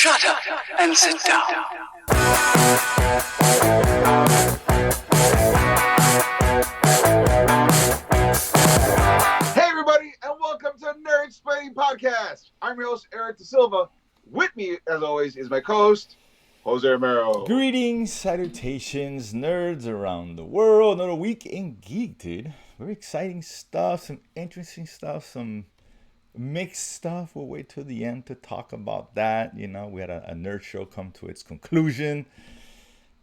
Shut up and sit down. Hey everybody, and welcome to Nerdsplaining Podcast. I'm your host, Eric Da Silva. With me, as always, is my co-host, Jose Romero. Greetings, salutations, nerds around the world. Another week in geek, dude. Very exciting stuff, some interesting stuff, some mixed stuff. We'll wait till the end to talk about that. You know, we had a nerd show come to its conclusion.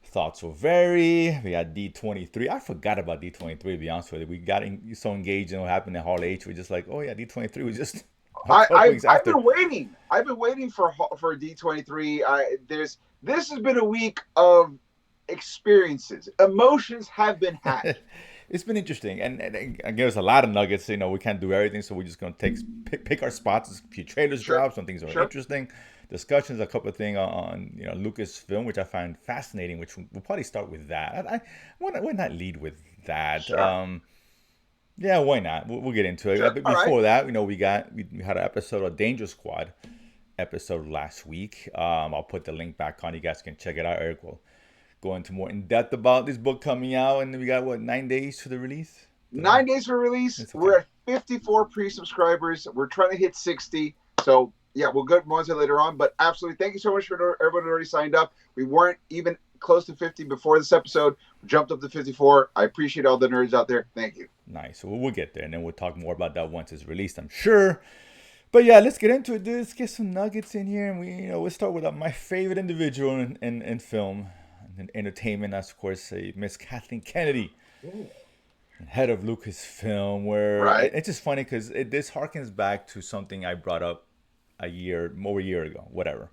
Thoughts will vary. We got D23. I forgot about D23, to be honest with you. We got so engaged in what happened at Hall H. We're just like, oh yeah, D23 was just I've been waiting. I've been waiting for D23. This has been a week of experiences. Emotions have been had. It's been interesting, and there's a lot of nuggets. You know, we can't do everything, so we're just gonna pick our spots. A few trailers drop, some things are interesting. Discussions, a couple of things on Lucasfilm, which I find fascinating. Which we'll probably start with that. Why not lead with that? Sure. Yeah, why not? We'll get into it. Sure. But before that, we had an episode of Danger Squad episode last week. I'll put the link back on. You guys can check it out. Eric will go into more in depth about this book coming out, and we got 9 days for the release. 9 days for release. Okay. We're at 54 pre-subscribers. We're trying to hit 60. So yeah, we'll get more on it later on. But absolutely, thank you so much for everyone who already signed up. We weren't even close to 50 before this episode. We jumped up to 54. I appreciate all the nerds out there. Thank you. Nice. So we'll get there, and then we'll talk more about that once it's released, I'm sure. But yeah, let's get into it, dude. Let's get some nuggets in here, and we'll start with my favorite individual in film and entertainment. That's of course Miss Kathleen Kennedy, head of Lucasfilm. Where it's just funny because this harkens back to something I brought up a year ago, whatever,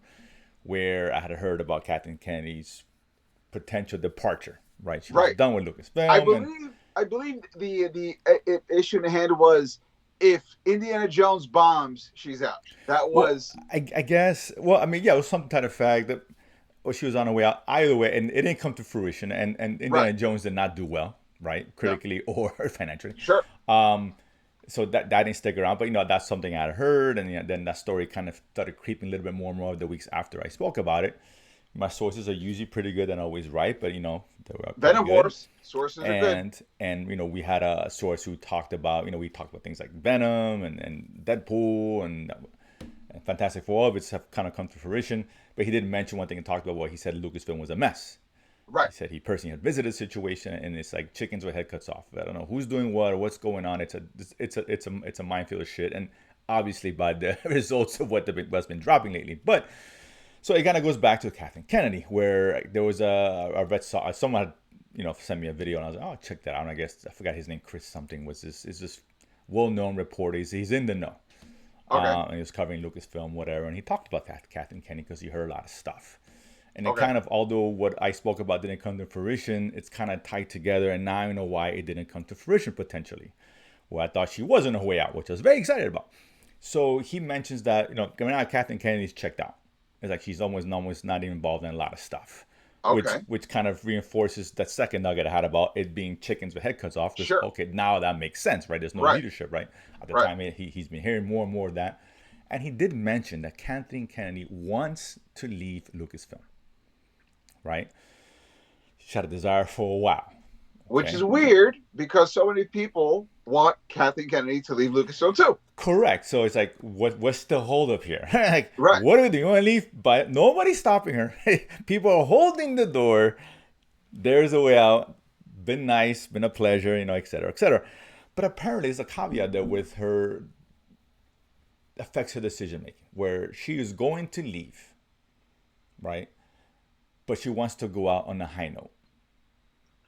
where I had heard about Kathleen Kennedy's potential departure. Right, she was done with Lucasfilm. I believe the issue in hand was, if Indiana Jones bombs, she's out. That was... Well, I guess... Well, I mean, yeah, it was some kind of fact that she was on her way out. Either way, and it didn't come to fruition. And Indiana Jones did not do well, right? Critically or financially. Sure. So that didn't stick around. But, that's something I had heard. And then that story kind of started creeping a little bit more and more the weeks after I spoke about it. My sources are usually pretty good and always right, but they were Venom Wars sources are good. And we had a source who talked about we talked about things like Venom and Deadpool and Fantastic Four. All of it's have kind of come to fruition, but he didn't mention one thing and talked about what he said Lucasfilm was a mess. Right. He said he personally had visited a situation and it's like chickens with head cuts off. I don't know who's doing what or what's going on. It's a minefield of shit, and obviously by the results of what's been dropping lately, but. So it kind of goes back to Kathleen Kennedy, where there was someone had, sent me a video, and I was like, oh, check that out. And I guess I forgot his name, Chris something, is this well-known reporter. He's in the know. Okay. And he was covering Lucasfilm, whatever, and he talked about Kathleen Kennedy because he heard a lot of stuff. And it kind of, although what I spoke about didn't come to fruition, it's kind of tied together, and now I know why it didn't come to fruition potentially. Well, I thought she was on her way out, which I was very excited about. So he mentions that, coming out, Kathleen Kennedy's checked out. It's like she's almost not even involved in a lot of stuff, which kind of reinforces that second nugget I had about it being chickens with head cuts off. Sure. Okay, now that makes sense, right? There's no leadership, right? At the time, he's been hearing more and more of that. And he did mention that Kathleen Kennedy wants to leave Lucasfilm, right? She had a desire for a while. Which is weird because so many people want Kathleen Kennedy to leave Lucasfilm too. Correct. So it's like, what's the holdup here? What are we doing? You want to leave? But nobody's stopping her. People are holding the door. There's a way out. Been nice. Been a pleasure. Et cetera, et cetera. But apparently, there's a caveat that with her affects her decision making, where she is going to leave, right? But she wants to go out on a high note.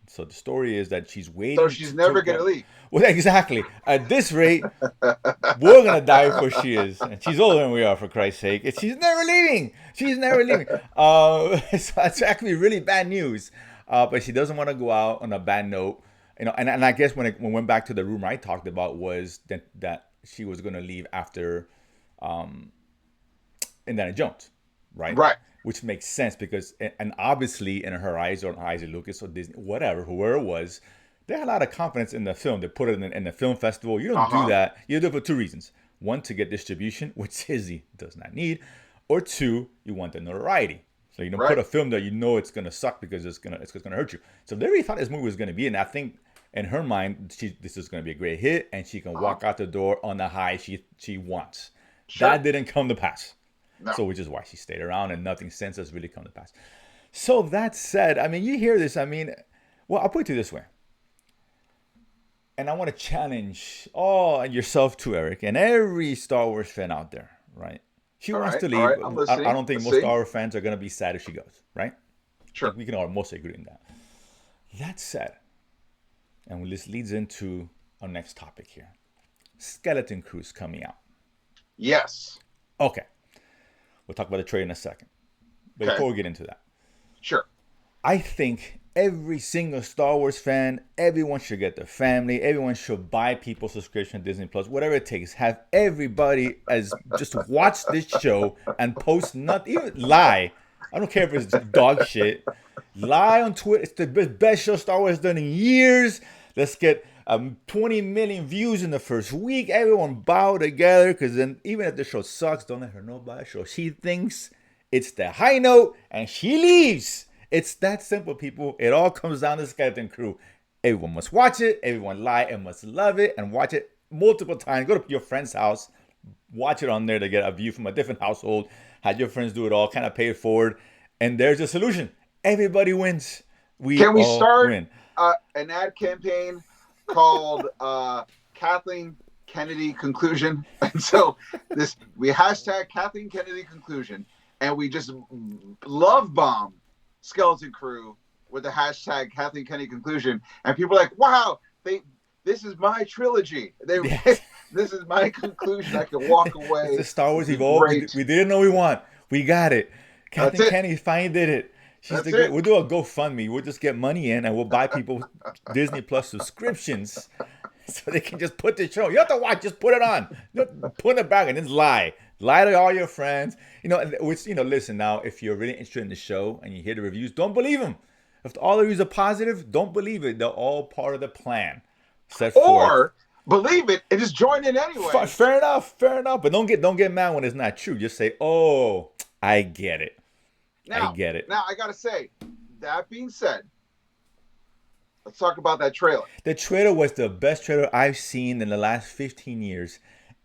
So the story is that she's waiting. So she's never going to leave. Well, exactly. At this rate, we're going to die before she is. And she's older than we are, for Christ's sake. And she's never leaving. She's never leaving. So that's actually really bad news. But she doesn't want to go out on a bad note. And I guess when we went back to the rumor I talked about was that she was going to leave after Indiana Jones, right? Right. Which makes sense because, and obviously in her eyes or eyes of Lucas or Disney, whatever, whoever it was, they had a lot of confidence in the film. They put it in the film festival. You don't do that. You do it for two reasons. One, to get distribution, which Disney does not need. or two, you want the notoriety. So you don't put a film that you know it's gonna suck because it's gonna hurt you. So they really thought this movie was gonna be, and I think in her mind, this is gonna be a great hit, and she can walk out the door on the high she wants. Sure. That didn't come to pass. No. So which is why she stayed around, and nothing since has really come to pass. So that said, I mean, you hear this. I mean, well, I'll put it this way, and I want to challenge all yourself too, Eric, and every Star Wars fan out there, right? She wants to leave. I don't think most Star Wars fans are going to be sad if she goes, right? Sure. We can all mostly agree on that. That said, and this leads into our next topic here. Skeleton Crew's coming out. Yes. Okay. We'll talk about the trailer in a second. But before we get into that. Sure. I think every single Star Wars fan, everyone should get their family, everyone should buy people's subscription to Disney Plus, whatever it takes. Have everybody as just watch this show and post nothing, even lie. I don't care if it's dog shit. Lie on Twitter. It's the best show Star Wars has done in years. Let's get 20 million views in the first week. Everyone bow together, because then even if the show sucks, don't let her know about the show. She thinks it's the high note and she leaves. It's that simple, people. It all comes down to Skeleton Crew. Everyone must watch it. Everyone lie and must love it and watch it multiple times. Go to your friend's house. Watch it on there to get a view from a different household. Have your friends do it all. Kind of pay it forward. And there's a solution. Everybody wins. Can we start win. An ad campaign called Kathleen Kennedy Conclusion? And so we hashtag Kathleen Kennedy Conclusion. And we just love bomb Skeleton Crew with the hashtag Kathleen Kennedy Conclusion, and people are like, "Wow, this is my trilogy. This is my conclusion. I can walk away." It's the Star Wars evolved. We didn't know we won. We got it. Kathleen Kennedy finally did it. She's the great. We'll do a GoFundMe. We'll just get money in, and we'll buy people Disney Plus subscriptions, so they can just put the show. You have to watch. Just put it on. Put it back and just lie. Lie to all your friends. Listen, now, if you're really interested in the show and you hear the reviews, don't believe them. If all the reviews are positive, don't believe it. They're all part of the plan. Or believe it and just join in anyway. Fair enough. But don't get mad when it's not true. Just say, "Oh, I get it. I get it." Now, I got to say, that being said, let's talk about that trailer. The trailer was the best trailer I've seen in the last 15 years.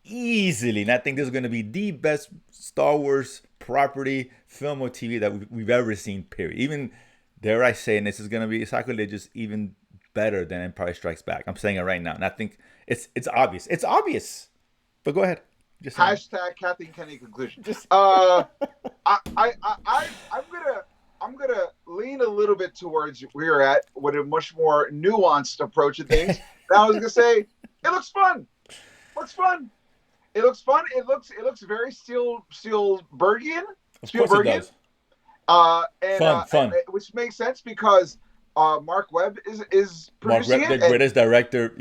Easily. And I think this is going to be the best Star Wars property, film or TV that we've ever seen, period. Even, dare I say, and this is going to be sacrilegious, even better than Empire Strikes Back. I'm saying it right now. And I think it's obvious. It's obvious. But go ahead. Just hashtag Kathleen Kennedy Conclusion. I'm gonna lean a little bit towards where you're at with a much more nuanced approach to things. Now I was gonna say, it looks fun. It looks fun. It looks very Spielbergian. Spielbergian. Fun. Which makes sense because Mark Webb is producing Mark Webb, the greatest director.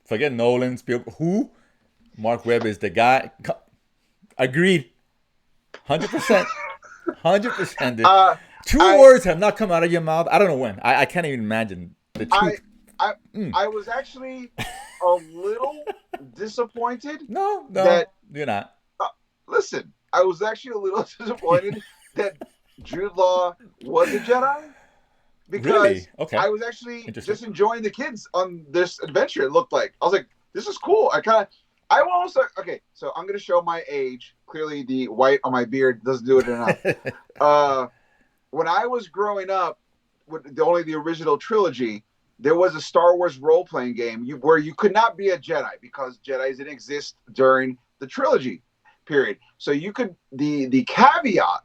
Forget Nolan, Spielberg. Who? Mark Webb is the guy. Agreed. 100%. 100%. Two words have not come out of your mouth. I don't know when. I can't even imagine the truth. I was actually a little disappointed. No, you're not. Listen, I was actually a little disappointed that Jude Law was a Jedi because really? Okay. I was actually just enjoying the kids on this adventure. It looked like I was like, this is cool. I almost okay. So I'm gonna show my age. Clearly, the white on my beard doesn't do it enough. When I was growing up, with the original trilogy, there was a Star Wars role-playing game where you could not be a Jedi because Jedis didn't exist during the trilogy period. So you could the caveat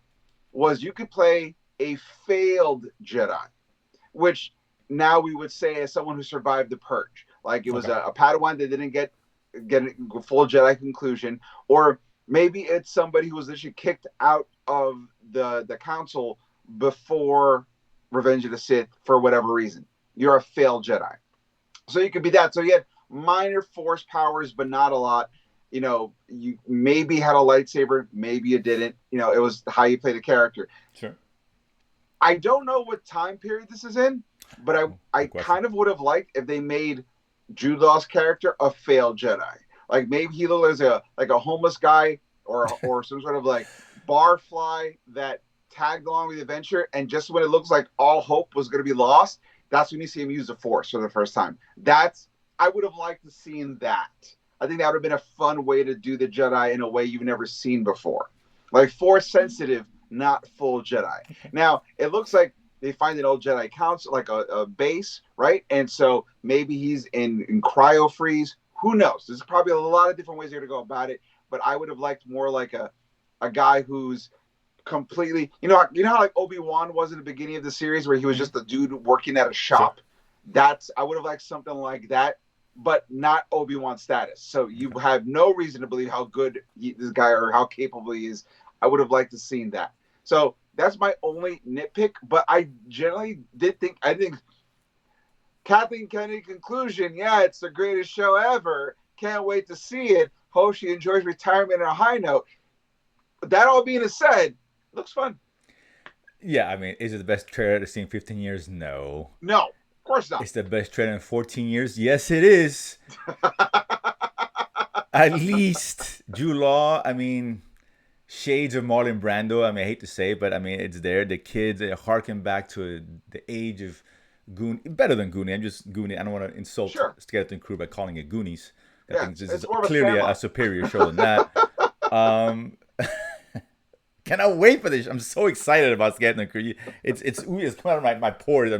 was you could play a failed Jedi, which now we would say as someone who survived the Purge. Like it was a Padawan that didn't get a full Jedi conclusion, or maybe it's somebody who was literally kicked out of the council before Revenge of the Sith for whatever reason. You're a failed Jedi. So you could be that. So you had minor force powers, but not a lot. You maybe had a lightsaber, maybe you didn't. It was how you play the character. Sure. I don't know what time period this is in, but I kind of would have liked if they made Jude Law's character a failed Jedi. Like maybe he looked like a homeless guy or some sort of like barfly that tagged along with the adventure, and just when it looks like all hope was going to be lost, that's when you see him use the Force for the first time. I would have liked to seen that. I think that would have been a fun way to do the Jedi in a way you've never seen before. Like Force sensitive, not full Jedi. Now, it looks like they find an old Jedi council, like a base, right? And so maybe he's in cryo freeze. Who knows? There's probably a lot of different ways they're going to go about it. But I would have liked more like a guy who's completely, how like Obi-Wan was in the beginning of the series where he was just a dude working at a shop. Sure. I would have liked something like that, but not Obi-Wan status. So you have no reason to believe how good this guy or how capable he is. I would have liked to seen that. So that's my only nitpick, but I generally I think Kathleen Kennedy conclusion, yeah, it's the greatest show ever. Can't wait to see it. Hope she enjoys retirement on a high note. But that all being said, looks fun. Yeah, I mean, is it the best trailer I've seen in 15 years? No. No, of course not. It's the best trailer in 14 years? Yes, it is. At least Jude Law, I mean, shades of Marlon Brando. I mean, I hate to say it, but I mean, it's there. The kids, they harken back to the age of better than Goonie. I'm just Goonie. I don't want to insult Skeleton Crew by calling it Goonies. I think this is clearly a superior show than that. Cannot wait for this. I'm so excited about Skeleton Crew. It's coming out of my pores.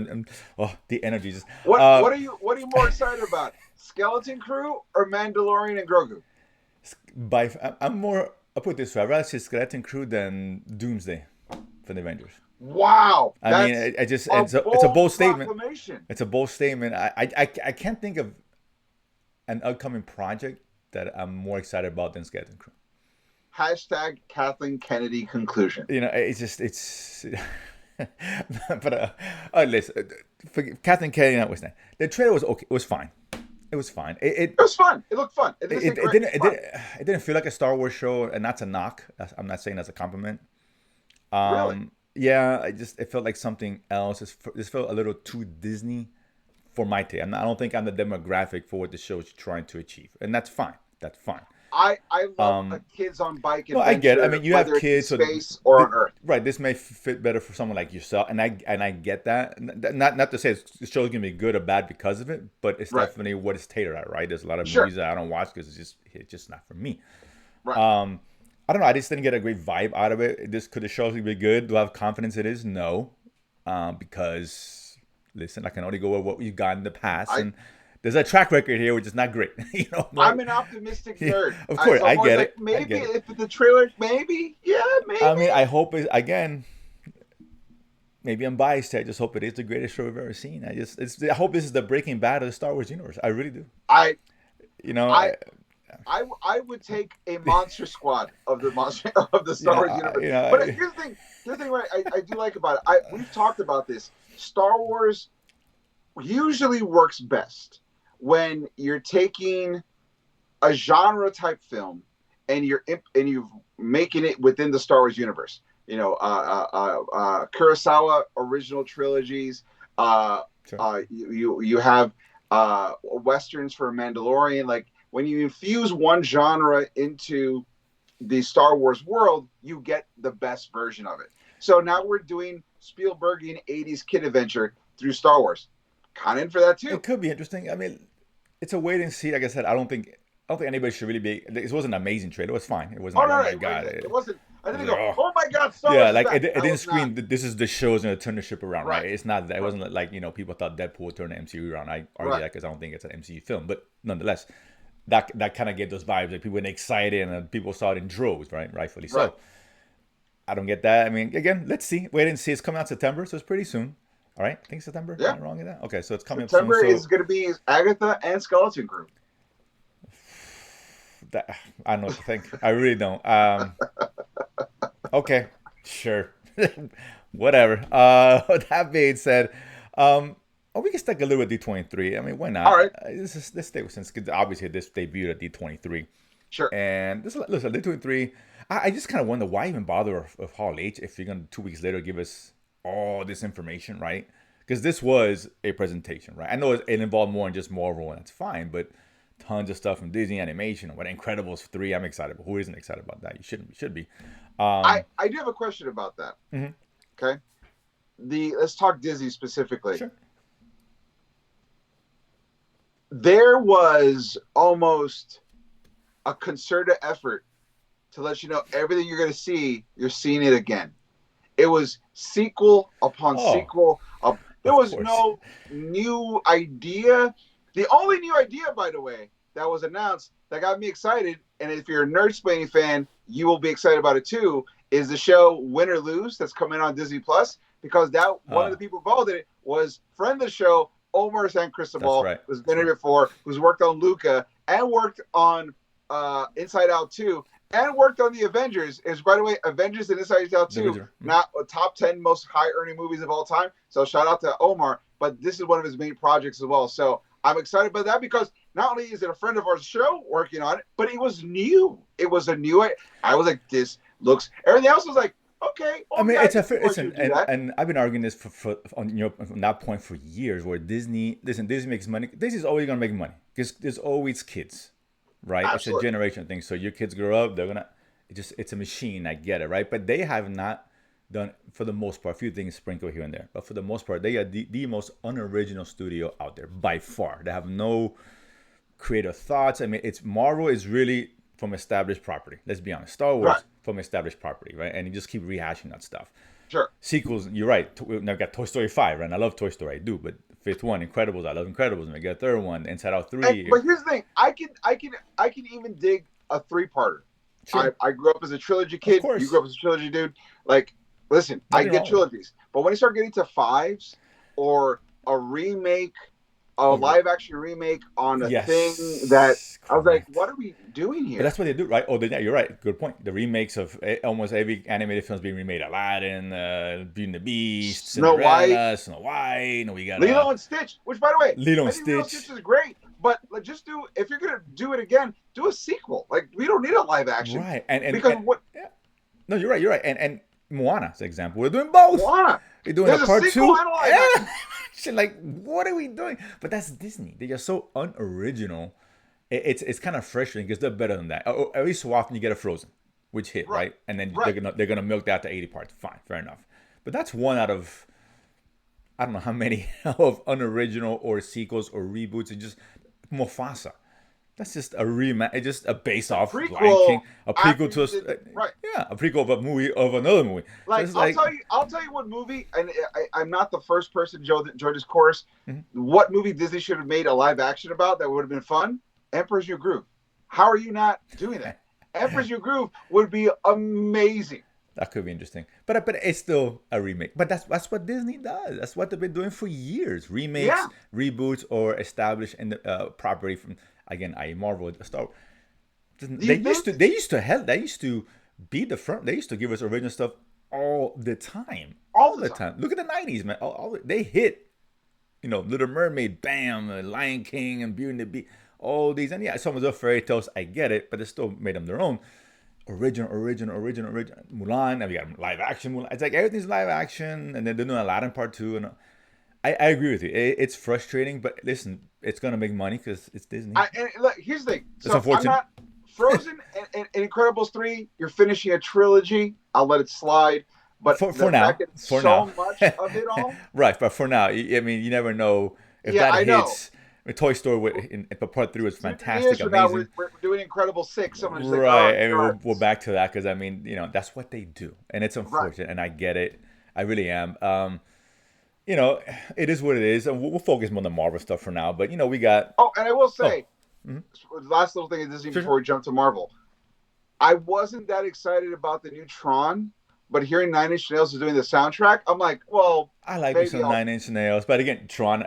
The energy just. What are you more excited about? Skeleton Crew or Mandalorian and Grogu? I'm more. I'll put it this way. I'd rather see Skeleton Crew than Doomsday for the Avengers. Wow. I mean, it's a bold statement. It's a bold statement. I can't think of an upcoming project that I'm more excited about than Skeleton Crew. Hashtag Kathleen Kennedy conclusion. It's but listen, for Kathleen Kennedy notwithstanding, the trailer was okay. It was fine. It was fine. It was fun. It looked fun. It didn't feel like a Star Wars show, and that's a knock. I'm not saying that's a compliment. Really? Yeah, it felt like something else. This felt a little too Disney for my taste. I don't think I'm the demographic for what the show is trying to achieve, and that's fine. That's fine. I love kids on bike. No, I get it. I mean, you have kids in space or on Earth. Right. This may fit better for someone like yourself, and I get that. Not to say the show's gonna be good or bad because of it, but it's definitely what it's tailored at. Right. There's a lot of movies that I don't watch because it's just not for me. Right. I don't know. I just didn't get a great vibe out of it. Could the show be good? Do I have confidence it is? No, because listen, I can only go with what we've got in the past, and there's a track record here which is not great. I'm an optimistic nerd. Of course, I get it. Maybe if the trailer, maybe. I mean, I hope it again. Maybe I'm biased. I just hope it is the greatest show we've ever seen. I hope this is the Breaking Bad of the Star Wars universe. I really do. I would take a monster squad of the Star Wars universe. But here's the thing I do like about it. We've talked about this. Star Wars usually works best when you're taking a genre type film and you're making it within the Star Wars universe. Kurosawa original trilogies. You have westerns for Mandalorian. Like when you infuse one genre into the Star Wars world, you get the best version of it. So now we're doing Spielbergian 80s kid adventure through Star Wars. Kind of in for that too. It could be interesting. I mean, it's a wait and see. Like I said, I don't think anybody should really be. It wasn't an amazing trailer. It was fine. It wasn't. Oh my god! It wasn't. I didn't go. Oh my god! It didn't scream. This is the show's gonna turn the ship around. Right? It's not that. It wasn't like people thought Deadpool would turn the MCU around. I argue that because I don't think it's an MCU film. But nonetheless, that kind of gave those vibes. Like people were excited and people saw it in droves. Right? Rightfully so. Right. I don't get that. I mean, again, let's see. Wait and see. It's coming out September, so it's pretty soon. All right, I think September. Yeah. Am I wrong in that? Okay, so it's coming September up soon. September is going to be Agatha and Skeleton Crew. I don't know what to think. I really don't. Okay, sure. Whatever. That being said, we can stick a little with D23. I mean, why not? All right. Let's stay with since obviously this debuted at D23. Sure. And listen, D23. I just kind of wonder why even bother of Hall H if you're going to 2 weeks later give us all this information, right? Because this was a presentation, right? I know it involved more than just Marvel, and that's fine, but tons of stuff from Disney animation. What Incredibles 3, I'm excited about. Who isn't excited about that? You should be. I do have a question about that. Mhm. Okay, let's talk Disney specifically. Sure. There was almost a concerted effort to let you know everything you're going to see, you're seeing it again. It was sequel upon Oh, sequel. There of was course. no new idea. The only new idea, by the way, that was announced that got me excited, and if you're a Nerdsplaining fan, you will be excited about it too, is the show Win or Lose that's coming on Disney Plus, because that one of the people involved in it was friend of the show, Omar San That's Cristobal, right. who's been here before, who's worked on Luca and worked on Inside Out 2 and worked on the Avengers. Is, by the way, Avengers and Inside Out 2, not a top 10 most high earning movies of all time. So shout out to Omar, but this is one of his main projects as well. So I'm excited about that because not only is it a friend of our show working on it, but it was new. It was a new. I was like, this looks. Everything else was like, okay. I mean, and I've been arguing this on that point for years. Where Disney makes money. Disney's always gonna make money because there's always kids, right? Absolutely. It's a generation thing. So your kids grow up, they're gonna. It's a machine. I get it, right? But they have not done, for the most part, a few things sprinkled here and there. But for the most part, they are the most unoriginal studio out there by far. They have no creative thoughts. I mean, Marvel is really from established property. Let's be honest. Star Wars from established property, right? And you just keep rehashing that stuff. Sure. Sequels, you're right. Now we got Toy Story 5, right? And I love Toy Story, I do. But fifth one, Incredibles, I love Incredibles. And we got a third one, Inside Out 3. But here's the thing, I can even dig a 3-parter. Sure. I grew up as a trilogy kid. You grew up as a trilogy dude. Like, listen, I get trilogies. But when you start getting to 5s or a remake, a live action remake on a thing that I was like, what are we doing here? But that's what they do, right? Oh, you're right. Good point. The remakes of almost every animated film is being remade. Aladdin, Beauty and the Beast, Cinderella, Snow White. No, we got Lilo and Stitch. Which, by the way, Lilo and Stitch is great. But just if you're gonna do it again, do a sequel. Like, we don't need a live action, right? And because what? Yeah. No, you're right. You're right. And Moana, for example, we're doing both. Moana. We're doing a part 2. Like, what are we doing? But that's Disney. They are so unoriginal. It's kind of frustrating because they're better than that. Every so often you get a Frozen, which hit, right? And then they're gonna milk that to 80 parts. Fine, fair enough. But that's one out of, I don't know how many of unoriginal or sequels or reboots. And just Mufasa. That's just a it's just a base off Lion King, a prequel to a prequel of a movie of another movie. Like, so I'll tell you what movie, and I'm not the first person to join this chorus. Mm-hmm. What movie Disney should have made a live action about that would have been fun? Emperor's New Groove. How are you not doing that? Emperor's New Groove would be amazing. That could be interesting, but it's still a remake. But that's what Disney does. That's what they've been doing for years: remakes, reboots, or establish in the property from. Again, Marvel, Star Wars. They used to be the front. They used to give us original stuff all the time. All the time. Look at the 90s, man. They hit, Little Mermaid, bam, Lion King, and Beauty and the Beast. All these, and yeah, some of the fairy tales, I get it, but they still made them their own. Original. Mulan, and we got live action Mulan. It's like everything's live action, and then they're doing Aladdin Part 2, and I agree with you. It's frustrating, but listen, it's gonna make money because it's Disney. And look, here's the thing. So I'm not Frozen and Incredibles 3. You're finishing a trilogy. I'll let it slide. But for now, much of it all. Right, but for now, I mean, you never know if that hits. Toy Story Part 3 was fantastic, amazing. Now we're doing Incredibles 6. Someone's right, like, and we're back to that because I mean, that's what they do, and it's unfortunate, and I get it. I really am. It is what it is, and we'll focus more on the Marvel stuff for now. But we got. Oh, and I will say, last little thing at Disney before we jump to Marvel, I wasn't that excited about the new Tron, but hearing Nine Inch Nails is doing the soundtrack, I'm like, well, I like me some 9 Inch Nails, but again, Tron,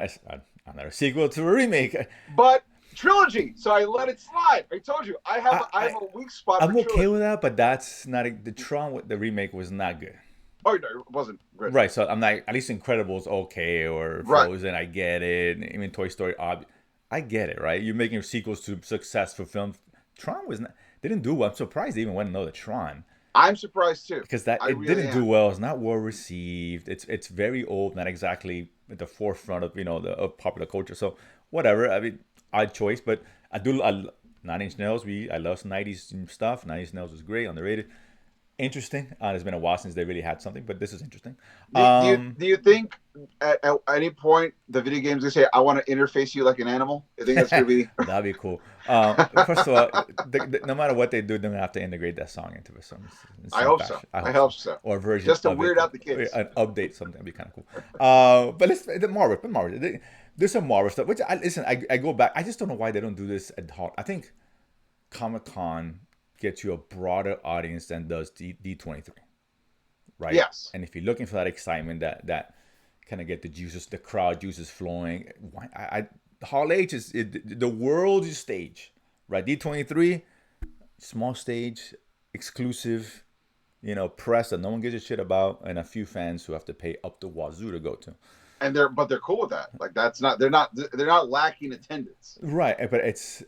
another sequel to a remake, but trilogy. So I let it slide. I told you, I have a weak spot. I'm okay with that, but that's not the Tron. The remake was not good. Oh, no, it wasn't good. Right, so I'm like, at least Incredibles okay, or Frozen, I get it. Even Toy Story, I get it, right? You're making sequels to successful films. Tron didn't do well. I'm surprised they even went another Tron. I'm surprised too. Because it didn't do well. It's not well received. It's very old, not exactly at the forefront of of popular culture. So whatever. I mean, odd choice, but I 9 Inch Nails. I love some 90s stuff. 9 Inch Nails was great, underrated. interesting. It's been a while since they really had something, but this is interesting. Do you think at any point the video games gonna say, "I want to interface you like an animal"? I think that's gonna be. That'd be cool. First of all, no matter what they do, they're gonna have to integrate that song into it I hope so. I hope so. Or a version just to of weird it, out the kids. An update, something would be kind of cool. But Marvel. There's some Marvel stuff. Which I go back. I just don't know why they don't do this at all. I think Comic-Con gets you a broader audience than does D23, right? Yes. And if you're looking for that excitement, that kind of get the crowd juices flowing. Hall H is the world's stage, right? D23, small stage, exclusive, press that no one gives a shit about, and a few fans who have to pay up the wazoo to go to. And they're cool with that. Like they're not lacking attendance. Right, but I just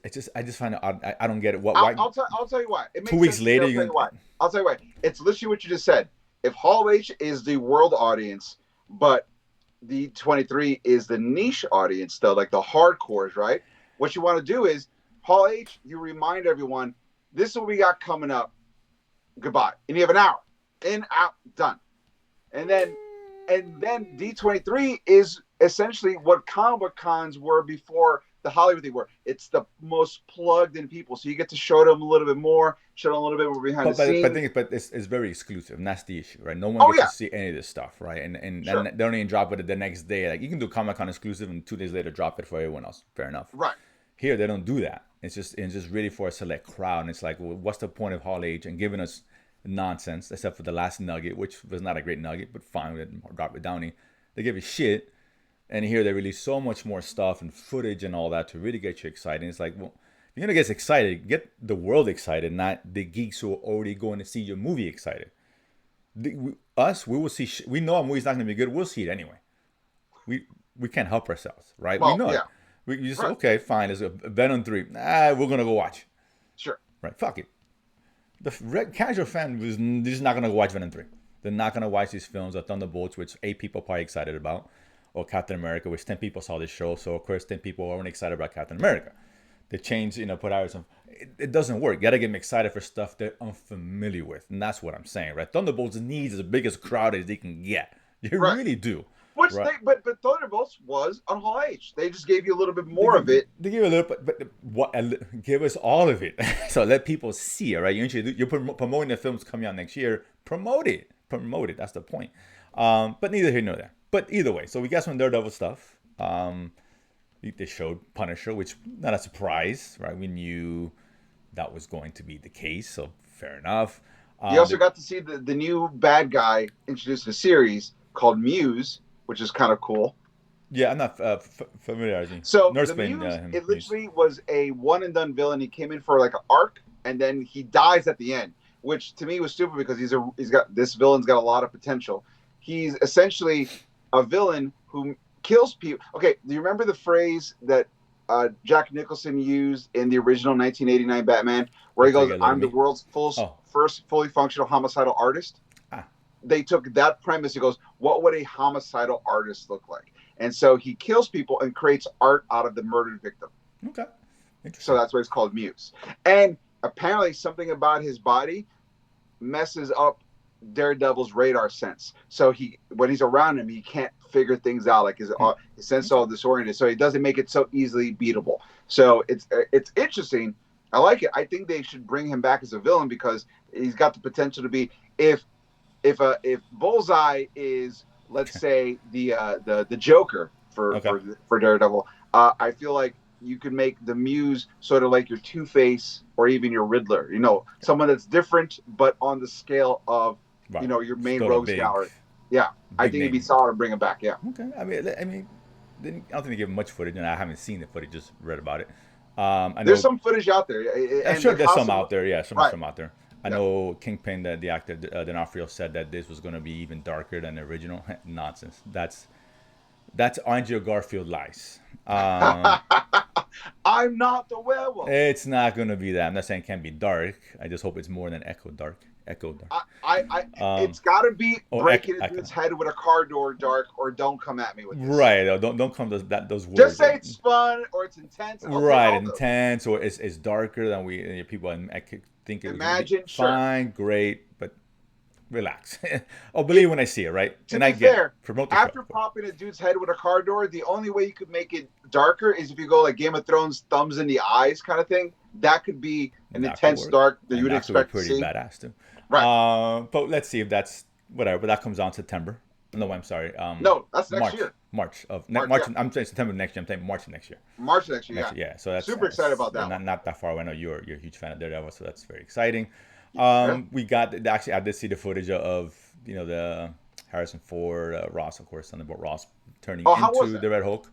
find it odd. I don't get it. I'll tell you why. It makes 2 weeks sense. later, I'll tell you why. It's literally what you just said. If Hall H is the world audience, but D23 is the niche audience, though, like the hardcores, right? What you want to do is Hall H. You remind everyone, this is what we got coming up. Goodbye, and you have an hour. In, out, done, and then D23 is essentially what comic cons were before the Hollywood thing were. It's the most plugged in people, so you get to show them a little bit more, show them a little bit more behind the scenes. But it's very exclusive, and that's the issue, right? No one gets to see any of this stuff, right? And Sure. they don't even drop it the next day. Like you can do Comic-Con exclusive, and 2 days later drop it for everyone else. Fair enough. Right. Here they don't do that. It's just really for a select crowd, and it's like, well, what's the point of Hall H and giving us nonsense, except for the last nugget, which was not a great nugget, but fine with Robert Downey. They give a shit, and here they release so much more stuff and footage and all that to really get you excited. It's like, well, if you're gonna get excited, get the world excited, not the geeks who are already going to see your movie excited. We will see. We know a movie's not gonna be good. We'll see it anyway. We can't help ourselves, right? Well, we know it. We just okay, fine. There's a Venom 3. We're gonna go watch. Sure. Right. Fuck it. The casual fan is just not going to watch Venom 3. They're not going to watch these films or Thunderbolts, which 8 people are probably excited about, or Captain America, which 10 people saw this show. So, of course, 10 people weren't excited about Captain America. They changed, put out some. It doesn't work. You got to get them excited for stuff they're unfamiliar with. And that's what I'm saying, right? Thunderbolts needs the biggest crowd as they can get. You really do. Which but Thunderbolts was on Hall H. They just gave you a little bit more of it. They give a little, give us all of it. So let people see it, right? You're promoting the films coming out next year. Promote it. That's the point. But neither here nor there. But either way, so we got some Daredevil stuff. They showed Punisher, which not a surprise, right? We knew that was going to be the case, so fair enough. You also got to see the new bad guy introduced in a series called Muse, which is kind of cool. Yeah, I'm not familiar. So Nerdsplaining, it literally was a one and done villain. He came in for like an arc, and then he dies at the end, which to me was stupid because this villain's got a lot of potential. He's essentially a villain who kills people. Okay, do you remember the phrase that Jack Nicholson used in the original 1989 Batman, where he goes, "I'm the world's first fully functional homicidal artist"? They took that premise. He goes, what would a homicidal artist look like? And so he kills people and creates art out of the murdered victim. Okay. Interesting. So that's why it's called Muse. And apparently something about his body messes up Daredevil's radar sense. So when he's around him, he can't figure things out. Like his sense is all disoriented. So he doesn't make it so easily beatable. So it's interesting. I like it. I think they should bring him back as a villain because he's got the potential to be, if Bullseye is, let's say, the Joker for Daredevil, I feel like you could make the Muse sort of like your Two-Face or even your Riddler. Someone that's different but on the scale of your main rogues gallery. Yeah, I think it'd be solid to bring him back. Yeah. Okay. I mean, I don't think they give him much footage, and I haven't seen the footage. Just read about it. There's some footage out there. I'm sure there's some out there. Yeah, some out there. I know Kingpin, the actor D'Onofrio, said that this was going to be even darker than the original. Nonsense. That's Andrew Garfield lies. I'm not the werewolf. It's not going to be that. I'm not saying it can't be dark. I just hope it's more than Echo Dark. It's got to be breaking its head with a car door dark, or don't come at me with this. Right. Don't come those words. Just say it's fun or it's intense. Right. Intense or it's darker than people think it would be. Sure. Fine, great, but relax. I'll believe when I see it, right? To And be I get fair, it. Promote the after show. popping a dude's head with a car door, the only way you could make it darker is if you go like Game of Thrones, thumbs in the eyes kind of thing. That could be an That could intense work. dark that And you would that could be expect to pretty see. badass too. Right. But let's see if that's whatever. But that comes out in September. No, I'm sorry. No, that's next year. March. March, yeah. I'm saying September next year. I'm saying March of next year. March next year, Next yeah. year, so that's Super excited about that one. Not that far away. I know you're a huge fan of Daredevil, so that's very exciting. Yeah. We got actually I did see the footage of the Harrison Ford, Ross, of course, Thunderbolt Ross turning into the Red Hulk.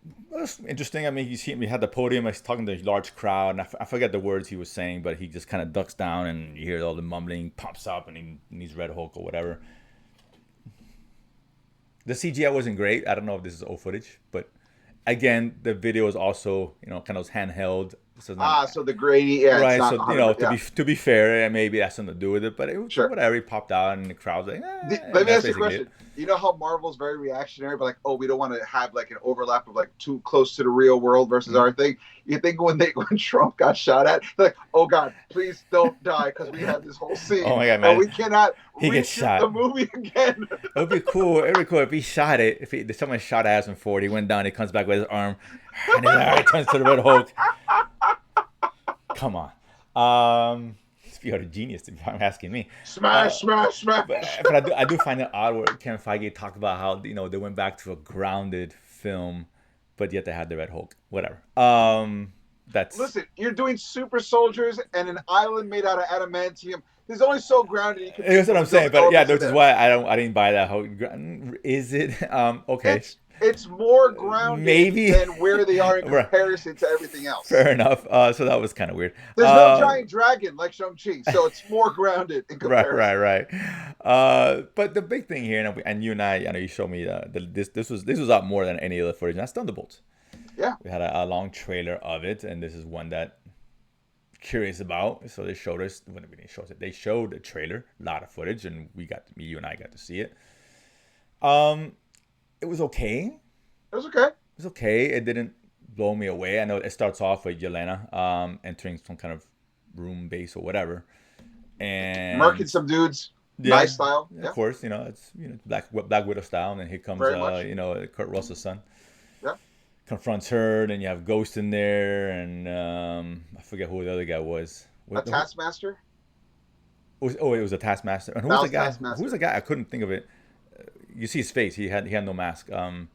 It was interesting. I mean, we had the podium. He's talking to a large crowd, and I forget the words he was saying, but he just kind of ducks down, and you hear all the mumbling, pops up, and he's Red Hulk or whatever. The CGI wasn't great. I don't know if this is old footage, but again, the video is also kind of those handheld. So the grainy, yeah, right? It's not To be fair, maybe that's something to do with it. But it was whatever. He popped out, and the crowd's like, Let me ask you a question. You know how Marvel's very reactionary, but like, oh, we don't want to have like an overlap of like too close to the real world versus our thing. You think when Trump got shot at, they're like, oh God, please don't die because we had this whole scene. Oh my God, man! We cannot gets shot. The movie again. It would be cool. It would be cool if he shot it. If someone shot Harrison Ford, he went down, he comes back with his arm, and he turns to the Red Hulk. Come on. You're a genius if you're asking me. Smash. But I do find it odd where Kevin Feige talked about how they went back to a grounded film, but yet they had the Red Hulk. Whatever. Listen, you're doing super soldiers and an island made out of adamantium. There's only so grounded you can. That's what I'm saying. But yeah, which is why I didn't buy that. How is it? Okay. It's more grounded maybe than where they are in comparison to everything else. Fair enough. So that was kind of weird. There's no giant dragon like Shang-Chi, so it's more grounded in comparison. Right. But the big thing here, and you and I know you showed me this was out more than any other footage. And that's Thunderbolts. Yeah. We had a long trailer of it, and this is one that I'm curious about. So they showed us when they showed it. They showed a trailer, a lot of footage, and you and I got to see it. It was okay. It didn't blow me away. I know it starts off with Yelena entering some kind of room base or whatever, and murking some dudes. Nice style. Yeah. Of course, it's Black Widow style, and then here comes Kurt Russell's son. Yeah. Confronts her, and you have Ghost in there, and I forget who the other guy was. Taskmaster. It was a Taskmaster. And who was the guy? Who was the guy? I couldn't think of it. You see his face. He had no mask. Or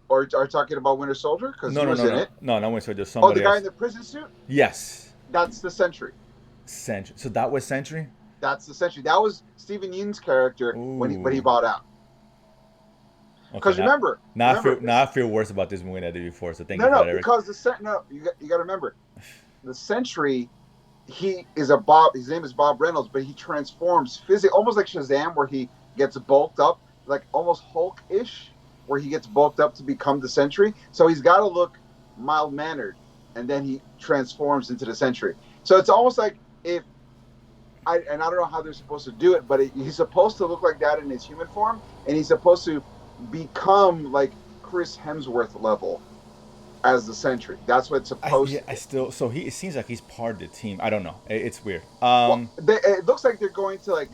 are you talking about Winter Soldier? Because he was in it. No, Winter Soldier. Somebody the guy else. in the prison suit? Yes. That's the Sentry. So that was Sentry? That's the Sentry. That was Stephen Yeun's character when he bought out. Because remember, I feel worse about this movie than I did before. So thank you for that, Eric. Because you got to remember, the Sentry, his name is Bob Reynolds, but he transforms physically, almost like Shazam, where he gets bulked up, like almost Hulk-ish, where he gets bulked up to become the Sentry. So he's got to look mild-mannered, and then he transforms into the Sentry. So it's almost like I don't know how they're supposed to do it, but he's supposed to look like that in his human form, and he's supposed to become like Chris Hemsworth level as the Sentry. That's what it's supposed to. So it seems like he's part of the team. I don't know. It's weird. It looks like they're going to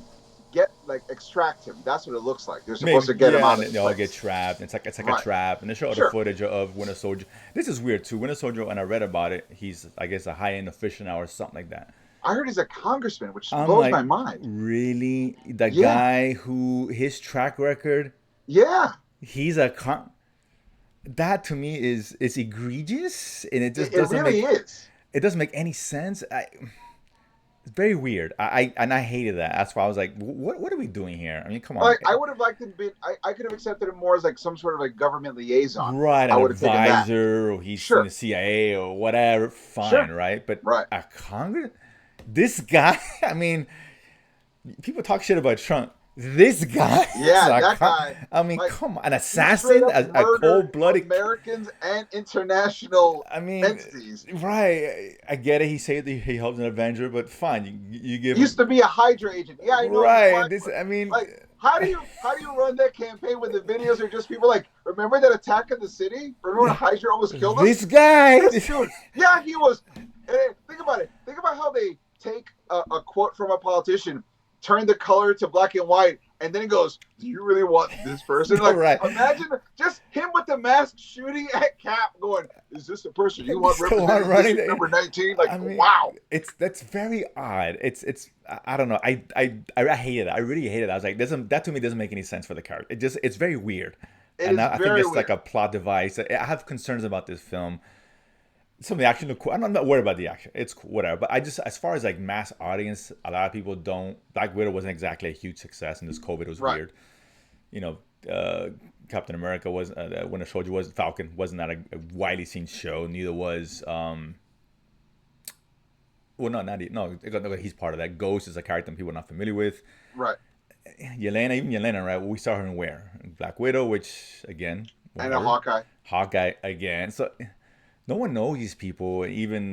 extract him. That's what it looks like. They're supposed to get him out. And they all get trapped. It's like a trap. And they show the footage of Winter Soldier. This is weird too. Winter Soldier, when I read about it, he's I guess a high-end official now or something like that. I heard he's a congressman, which blows my mind. Really? The guy who his track record? Yeah. He's that to me is egregious, and it just doesn't really is. It doesn't make any sense. It's very weird. I hated that. That's why I was like, what are we doing here? I mean, come on. Like, I would have liked him I could have accepted him more as like some sort of like government liaison. Right, an advisor, or he's in the CIA or whatever. Fine, right? But a Congress, this guy. I mean, people talk shit about Trump. This guy, that guy. I mean, come on, an assassin, a cold-blooded Americans and international entities. Right? I get it. He said that he helps an Avenger, but fine, you give. Used to be a Hydra agent. Yeah, I know. Right. How do you run that campaign when the videos are just people like, remember that attack in the city? Remember when Hydra almost killed us? This guy. This dude. Yeah, he was. Think about it. Think about how they take a quote from a politician, turn the color to black and white, and then he goes, "Do you really want this person?" Like, Right. Imagine just him with the mask shooting at Cap, going, "Is this the person you want Still representing running district number 19?" Like, I mean, wow. that's very odd. I don't know. I hated it. I really hated it. I was like, that to me doesn't make any sense for the character. It's very weird. It is I think very it's weird. like a plot device. I have concerns about this film. Some of the action look cool. I'm not worried about the action. It's cool, whatever. But I just, as far as like mass audience, a lot of people don't. Black Widow wasn't exactly a huge success, and this COVID was Right. weird. You know, Captain America was Winter Soldier was Falcon wasn't that a widely seen show. Neither was well, no, he's part of that. Ghost is a character people are not familiar with. Right. Yelena, right? We saw her in where? Black Widow, which again, And a Hawkeye. Hawkeye again. So no one knows these people. Even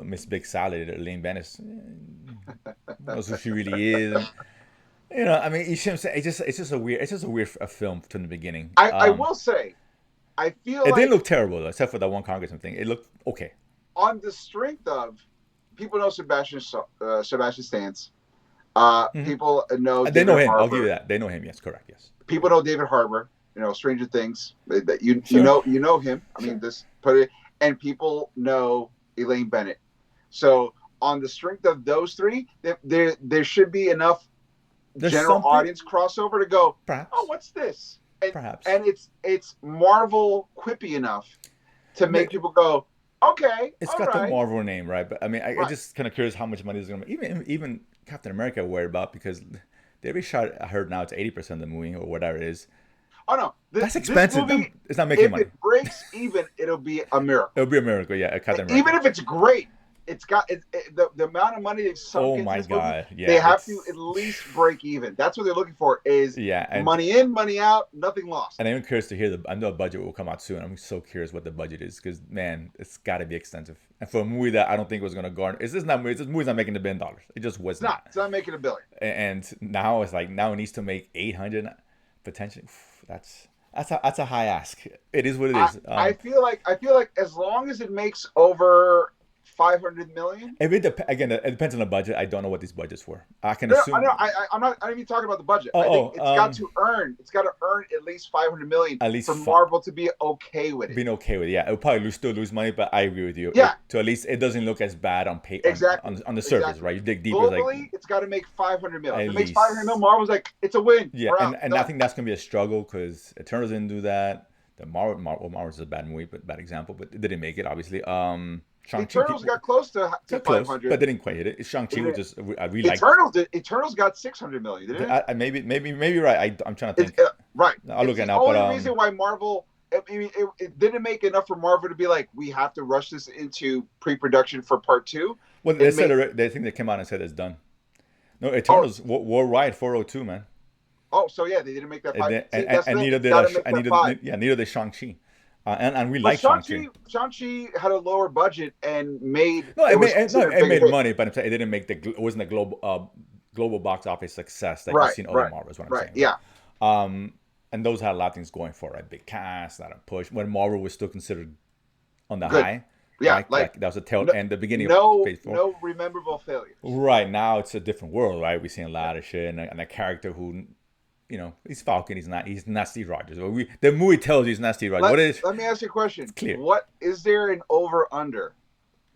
Miss Big Salad, Elaine Bennis, knows who she really is. And, I mean, you shouldn't say it's just a weird film from the beginning. I will say, I feel it like didn't look terrible though, except for that one congressman thing. It looked okay. on the strength of people know Sebastian Stans. People know They David know him. Harbour. I'll give you that. They know him. Yes, correct. Yes. People know David Harbour. Stranger Things. That you Sure. you know him. I mean, this put it, and people know Elaine Bennett. So on the strength of those three, there should be enough There's general something- audience crossover to go. Perhaps. Oh, what's this? And, Perhaps. And it's Marvel quippy enough to make people go, okay. It's all got right. the Marvel name, right? But I mean, I Right. just kind of curious how much money is going to even Captain America worried about because they already shot. I heard now it's 80% of the movie or whatever it is. Oh no, That's expensive. This movie, It's not making if money. it breaks even, it'll be a miracle. It'll be a miracle, yeah. Captain America. Even if it's great, it's got the amount of money they've sunk Oh into my this movie, God, yeah, they have it's- to at least break even. That's what they're looking for: is Yeah, and money in, money out, nothing lost. and I'm curious to hear I know a budget will come out soon. I'm so curious what the budget is because man, it's got to be extensive. And for a movie that I don't think was going to garner, this movie's not making $1 billion. It just was It's not. It's not making $1 billion. And now it's like it needs to make 800 potentially. That's a high ask. It is what it is. I feel like as long as it makes over 500 million. If it depends on the budget. I don't know what these budgets were. I can No, assume. I'm not even talking about the budget. Oh, I think oh, it's got to earn at least 500 million At least for Marvel to be okay with it. Being okay with it, yeah. It'll probably still lose money, but I agree with you. Yeah. To at least it doesn't look as bad on paper. Exactly. On the surface, Exactly. right? You dig deeper, Globally, it's it's got to make 500 million. If At it makes least. 500 million, Marvel's like, it's a win. yeah, We're out. and I Done. think that's gonna be a struggle because Eternals didn't do that. The Marvel's a bad movie, but bad example, but it didn't make it obviously. Shang-Chi Eternals got close to got close, 500. but they didn't quite hit it. Shang-Chi was just I really liked. Eternals got 600 million, didn't it? Maybe you're right. I'm trying to think. Right. I'll look It's it the up, only but, reason why Marvel. I mean, it didn't make enough for Marvel to be like, we have to rush this into pre-production for part 2. Well, they said they think they came out and said it's done. No, Eternals worldwide 402, man. Oh, so yeah, they didn't make that 5. And neither did Shang-Chi. And we like Shang-Chi. Shang-Chi had a lower budget and made it made money, but it didn't make it wasn't a global box office success that you've seen other Marvels. What I'm saying. Yeah. And those had a lot of things going for it, right? Big cast, a lot of push. When Marvel was still considered on the Good. high. Yeah, right? Like that was a tail end, the beginning of Phase 4. No rememberable failures. Right now, it's a different world, right? We're seeing a lot of shit and a character who, he's Falcon. He's not Steve Rogers. The movie tells you he's not Steve Rogers. Let me ask you a question. It's clear. What is there an over/under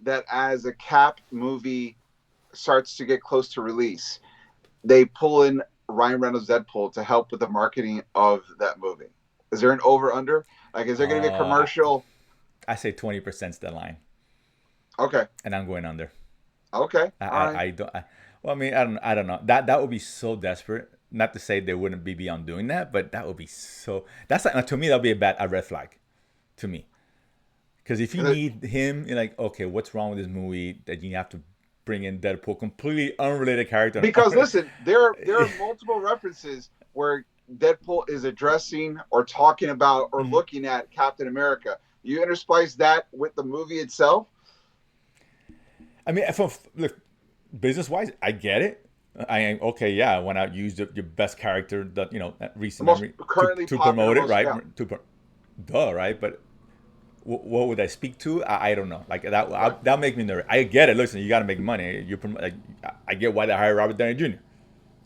that as a Cap movie starts to get close to release, they pull in Ryan Reynolds' Deadpool to help with the marketing of that movie? Is there an over/under? Like, is there going to be a commercial? I say 20%'s the line. Okay. And I'm going under. Okay. I don't. I don't know. That would be so desperate. Not to say they wouldn't be beyond doing that, but that would be so. That's like, to me, that'll be a red flag, to me. Because if you need him, you're like, okay, what's wrong with this movie that you have to bring in Deadpool, completely unrelated character? Because listen, there are multiple references where Deadpool is addressing or talking about or looking at Captain America. You intersplice that with the movie itself. I mean, look, business-wise, I get it. I went out, used your best character that recent memory currently to promote it, right? Yeah. Right? But what would I speak to? I don't know. Like that make me nervous. I get it. Listen, you got to make money. Like, I get why they hired Robert Downey Jr.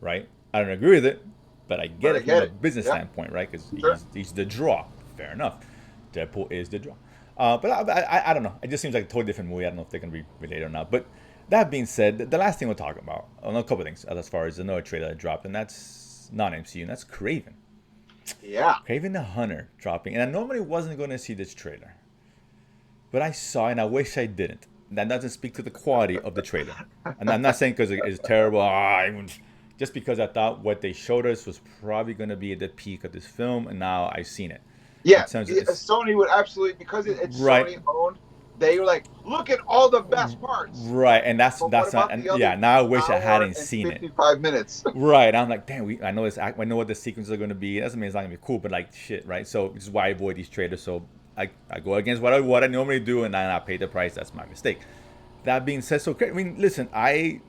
Right? I don't agree with it, but I get it from a business standpoint, right? Because he's the draw. Fair enough. Deadpool is the draw. But I don't know. It just seems like a totally different movie. I don't know if they're gonna be related or not. But that being said, the last thing we'll talk about, a couple of things as far as another trailer that dropped, and that's not MCU, and that's Kraven. Yeah. Kraven the Hunter dropping. And I normally wasn't going to see this trailer. But I saw it, and I wish I didn't. That doesn't speak to the quality of the trailer. And I'm not saying because it's terrible. Just because I thought what they showed us was probably going to be at the peak of this film, and now I've seen it. Yeah, Sony would absolutely, because it's Sony owned, they were like, look at all the best parts. Right, and that's not, and now I wish I hadn't seen 55 minutes. Right, I'm like, damn, I know what the sequences are going to be. It doesn't mean it's not going to be cool, but like, shit, right? So this is why I avoid these trailers. So I go against what I normally do, and then I pay the price. That's my mistake. That being said, so I mean, listen, it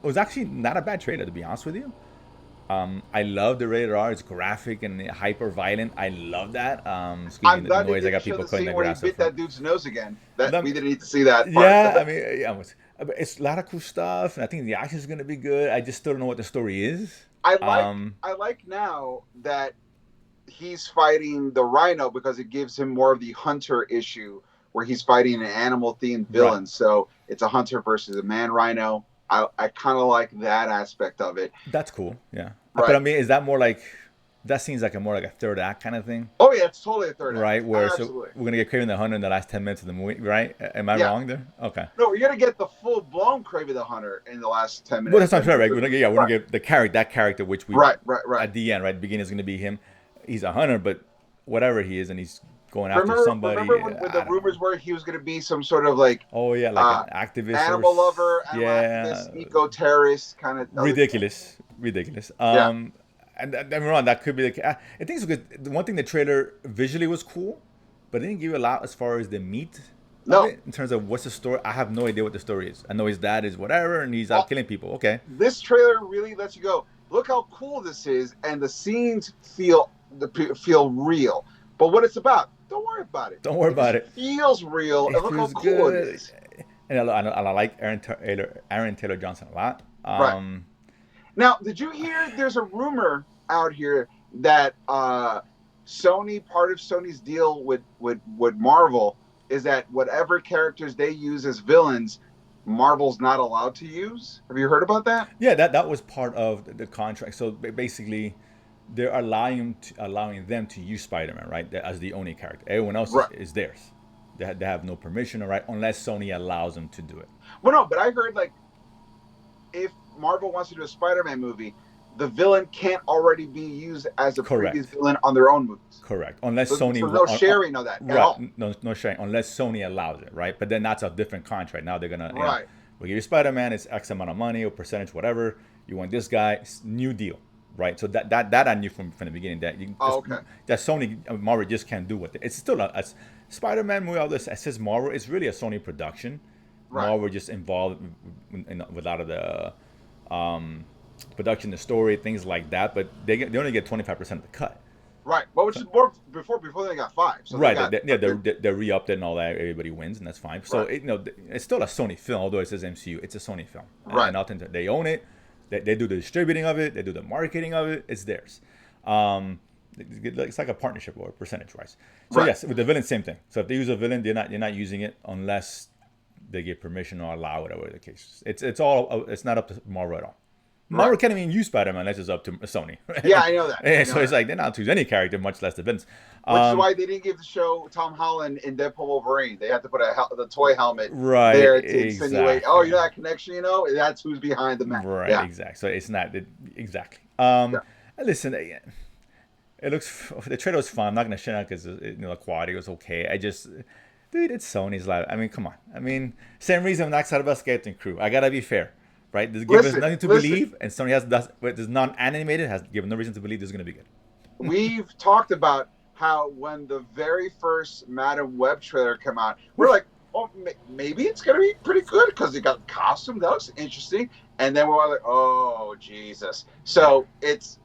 was actually not a bad trailer, to be honest with you. I love the rated R. It's graphic and hyper violent. I love that. I'm glad they didn't show the scene where he bit that dude's nose again. We didn't need to see that part. Yeah, I mean, it's a lot of cool stuff, and I think the action is going to be good. I just still don't know what the story is. I like now that he's fighting the Rhino because it gives him more of the Hunter issue where he's fighting an animal-themed villain. Right. So it's a Hunter versus a man Rhino. I kind of like that aspect of it. That's cool, yeah. Right. But I mean, is that more like, that seems like more like a third act kind of thing? Oh yeah, it's totally a third act. Right, where so we're gonna get Kraven the Hunter in the last 10 minutes of the movie, right? Am I wrong there? Okay. No, we're gonna get the full blown Kraven the Hunter in the last 10 minutes. Well, that's not true, right? We're gonna get the character, which we right at the end, right? The beginning is gonna be him. He's a hunter, but whatever he is, and he's going after somebody. Remember when the rumors were he was going to be some sort of like like an activist, animal lover, activist, eco-terrorist kind of ridiculous. And don't get me wrong, that could be the. I think it's good. The one thing, the trailer visually was cool, but it didn't give you a lot as far as the meat. No, in terms of what's the story, I have no idea what the story is. I know his dad is whatever, and he's out killing people. Okay, this trailer really lets you go, look how cool this is, and the scenes feel real. But what it's about, don't worry about it. Don't worry about it. Feels real, and look how cool it is. And I like Aaron Taylor Johnson a lot. Right. Now, did you hear? There's a rumor out here that Sony, part of Sony's deal with Marvel, is that whatever characters they use as villains, Marvel's not allowed to use. Have you heard about that? Yeah, that was part of the contract. So basically, they're allowing them to use Spider-Man, right, as the only character. Everyone else is theirs. They have no permission, right, unless Sony allows them to do it. Well, no, but I heard like if Marvel wants to do a Spider-Man movie, the villain can't already be used as a previous villain on their own movies. Correct. Unless Sony... So no sharing of that at all. No sharing, unless Sony allows it, right? But then that's a different contract. Now they're going to... Right. We'll give you Spider-Man, it's X amount of money or percentage, whatever. You want this guy, new deal, right? So that I knew from the beginning. That Sony, Marvel just can't do with it. It's still a Spider-Man movie, all this, it says Marvel, it's really a Sony production. Right. Marvel just involved with a lot of the... production, the story, things like that, but they only get 25% of the cut. Right. Well, which is more before they got 5. So right. They re-upped it and all that. Everybody wins, and that's fine. So it's still a Sony film, although it says MCU. It's a Sony film. Right. And they own it. They do the distributing of it. They do the marketing of it. It's theirs. It's like a partnership or percentage-wise. So yes, with the villain, same thing. So if they use a villain, they're not using it unless they get permission or allow whatever the case. It's not up to Marvel at all. Marvel can't even use Spider-Man unless it's up to Sony. Yeah, I know that. It's like they're not choose any character, much less the villains. Which is why they didn't give the show Tom Holland in Deadpool Wolverine. They had to put the toy helmet there to insinuate, oh, you know that connection, that's who's behind the mask. Right, exactly. So it's not exactly. Listen, it looks, the trailer was fun. I'm not gonna shit on it because the quality was okay. Dude, it's Sony's live. I mean, come on. I mean, same reason I'm not excited about Skeleton Crew. I gotta be fair. Right, this gives us nothing to believe, and Sony is non-animated, has given no reason to believe this is going to be good. We've talked about how when the very first Madam Web trailer came out, we're like, oh, maybe it's going to be pretty good because it got costume. That looks interesting. And then we're like, oh, Jesus. So it's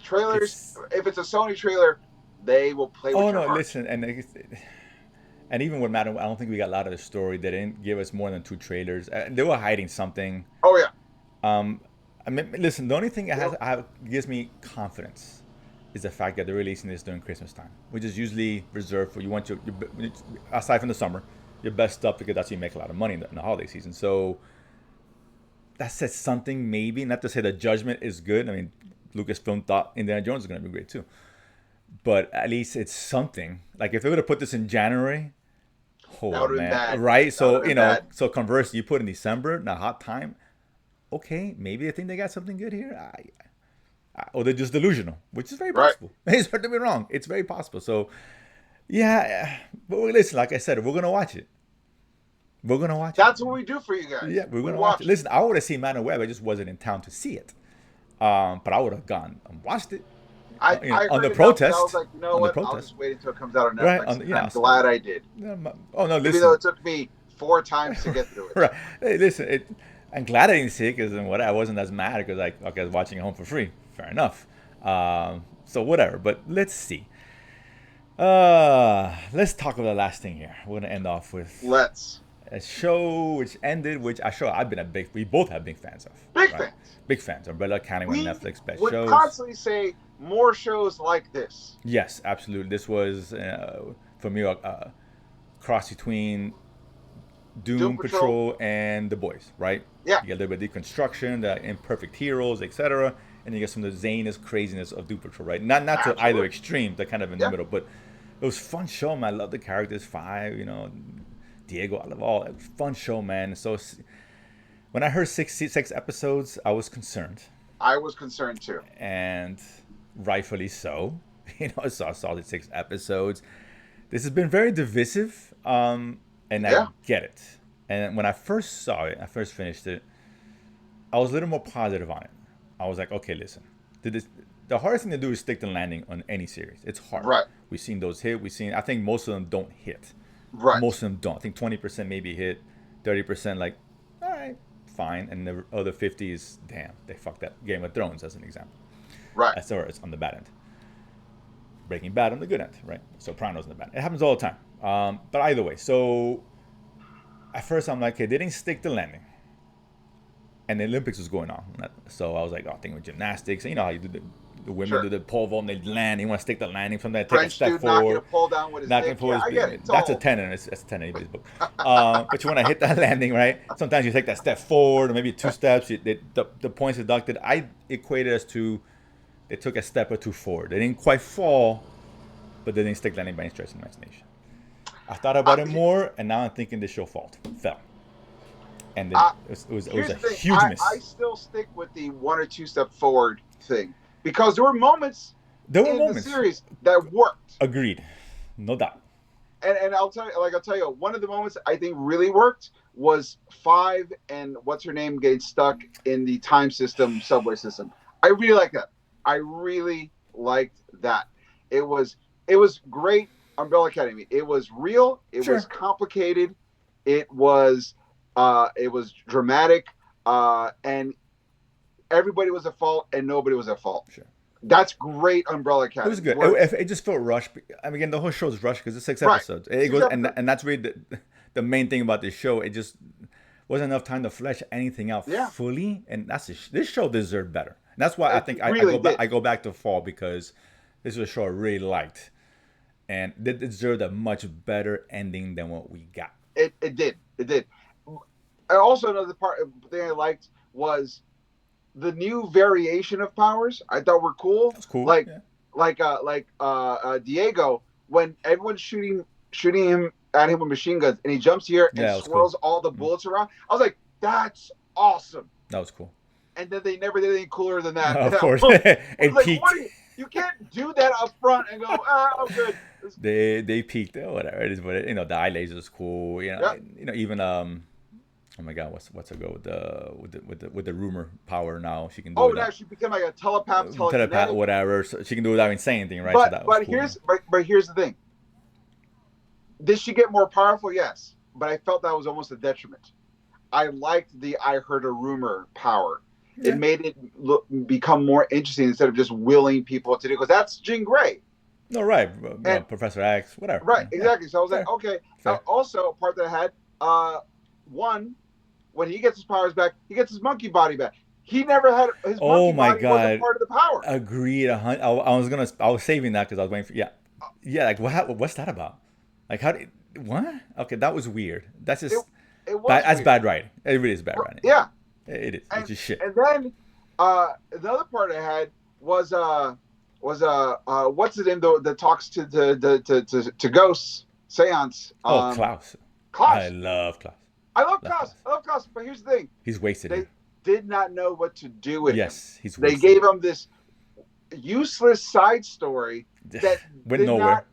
trailers. If it's a Sony trailer, they will play with your heart. Listen, and And even with Madden, I don't think we got a lot of the story. They didn't give us more than 2 trailers. They were hiding something. Oh yeah. I mean, listen, the only thing that gives me confidence is the fact that they're releasing this during Christmas time, which is usually reserved for you want your aside from the summer, your best stuff, because that's how you make a lot of money in the holiday season. So that says something, maybe. Not to say that Judgment is good. I mean, Lucasfilm thought Indiana Jones was going to be great too. But at least it's something. Like if they would have put this in January, oh man, right? So so conversely, you put in December, not hot time. Okay, maybe they think they got something good here. Or they're just delusional, which is very possible. It's hard to be wrong. It's very possible. So, yeah. But listen, like I said, we're gonna watch it. We're gonna watch it. That's what we do for you guys. Yeah, we're gonna watch it. Listen, I would have seen Man of Web. I just wasn't in town to see it. But I would have gone and watched it. I on the heard protest. I was like, you know what? I'll just wait until it comes out on Netflix. Right, I'm glad I did. Oh no, listen. Even though it took me 4 times to get through it. Right. Hey, listen. I'm glad I didn't see it because I wasn't as mad because I was watching it home for free. Fair enough. So whatever. But let's see. Let's talk about the last thing here. We're gonna end off with a show which ended, we both have big fans of. Big fans. Umbrella Academy on Netflix, best shows. We constantly say more shows like this. Yes, absolutely. This was for me a cross between Doom Patrol and The Boys, right? Yeah. You get a little bit of deconstruction, the imperfect heroes, etc., and you get some of the zaniness, craziness of Doom Patrol, right? Not to either extreme, they're kind of in the middle, but it was a fun show, man. I love the characters, Five, Diego, I love all. It was a fun show, man. So when I heard six episodes, I was concerned. I was concerned too, and rightfully so. I saw the 6 episodes. This has been very divisive. And I get it. And when I first saw it, I first finished it, I was a little more positive on it. I was like, okay, listen. The hardest thing to do is stick the landing on any series. It's hard. Right. We've seen those hit. I think most of them don't hit. Right. Most of them don't. I think 20% maybe hit. 30% like, all right, fine. And the other 50 is, damn, they fucked that. Game of Thrones as an example. Right. That's where it's on the bad end. Breaking Bad on the good end, right? Sopranos on the bad end. It happens all the time. But either way, so at first I'm like, okay, they didn't stick the landing. And the Olympics was going on. So I was like, thinking with gymnastics. And you know how you do the women do the pole vault and they land. You want to stick the landing from that, take French a step dude forward. Knocking a pole down with his dick. Yeah, I get it. That's a 10 in it's a 10 in anybody's book. But you want to hit that landing, right? Sometimes you take that step forward or maybe 2 steps. The points deducted, I equated as to they took a step or 2 forward. They didn't quite fall, but they didn't stick landing by any stretch of the imagination. I thought about it more, and now I'm thinking the show fell. And then it was a huge miss. I still stick with the 1 or 2 step forward thing because there were moments in the series that worked. Agreed, no doubt. And I'll tell you, one of the moments I think really worked was Five and what's her name getting stuck in the time system, subway system. I really like that. I really liked that. It was great. Umbrella Academy. It was real. It was complicated. It was dramatic. And everybody was at fault, and nobody was at fault. Sure. That's great. Umbrella Academy. It was good. It just felt rushed. I mean, again, the whole show is rushed because it's 6 episodes. It goes, and that's really the main thing about this show. It just wasn't enough time to flesh anything out fully, and this show deserved better. And that's why I think I go back to Fall, because this was a show I really liked. And it deserved a much better ending than what we got. It did. And also another thing I liked was the new variation of powers. I thought were cool. That's cool. Like Diego, when everyone's shooting him at him with machine guns, and he jumps here and swirls all the bullets around. I was like, that's awesome. That was cool. And then they never did anything cooler than that. Of course. It like, peaked. You can't do that up front and go, I'm good. They peaked, whatever it is, but the eye laser is cool. Even oh my God, what's her go with the rumor power now? She can do. Oh, now she became like a telepath, whatever. So she can do it without even saying anything, right? But here's the thing. Did she get more powerful? Yes, but I felt that was almost a detriment. I liked the I heard a rumor power. Yeah. It made it become more interesting instead of just willing people to do, because that's Jean Grey. No, right. And Professor X, whatever. right, Yeah. exactly. So I was Fair. like, okay. Fair. Also, a part that I had, one, when he gets his powers back, he gets his monkey body back. He never had his Oh monkey my body wasn't God. part of the power. Agreed. I was saving that because I was waiting for. Yeah, yeah. Like what's that about? Like how did what? Okay, that was weird. That's It, just it was bad. That's weird. bad writing. It really is bad writing. Yeah. It is. It's And just shit. and then the other part I had was what's the name though that talks to ghosts, seance. Oh, Klaus. Klaus. I love Klaus. I love Klaus, but here's the thing. He's wasted. They Here. did not know what to do with him. Yes, he's They wasted. gave him this useless side story that Went nowhere.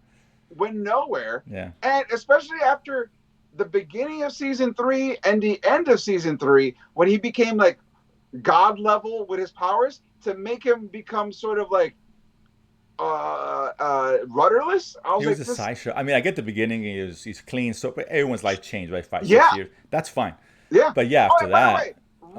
Went nowhere. Yeah. And especially after the beginning of season 3 and the end of season 3, when he became like god level with his powers, to make him become sort of like rudderless. He was a sideshow. I mean, I get the beginning. He's clean, so but everyone's life changed by 5-6 Yeah. years. That's fine. Yeah. But yeah, after By the that, way,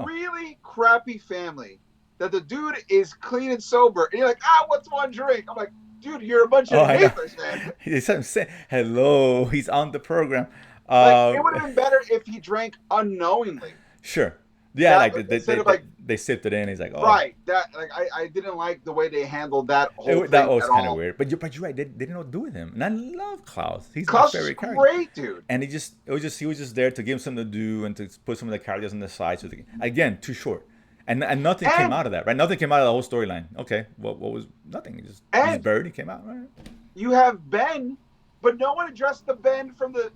really crappy family that the dude is clean and sober, and you're like, what's one drink? I'm like, dude, you're a bunch of haters, man. He's saying, hello, he's on the program. Like, it would have been better if he drank unknowingly. Sure. Yeah, That- like they sipped it in. He's like, oh, Right. That like I didn't like the way they handled that whole thing. That was at kind of all. weird. But you're right. They didn't know what to do with him. And I love Klaus. He's Klaus my is favorite character. great, dude. And he was just there to give him something to do and to put some of the characters on the side. So again, too short. And nothing came out of that, right? Nothing came out of the whole storyline. Okay, what was nothing? He just buried. He came out, right? You have Ben, but no one addressed the Ben from the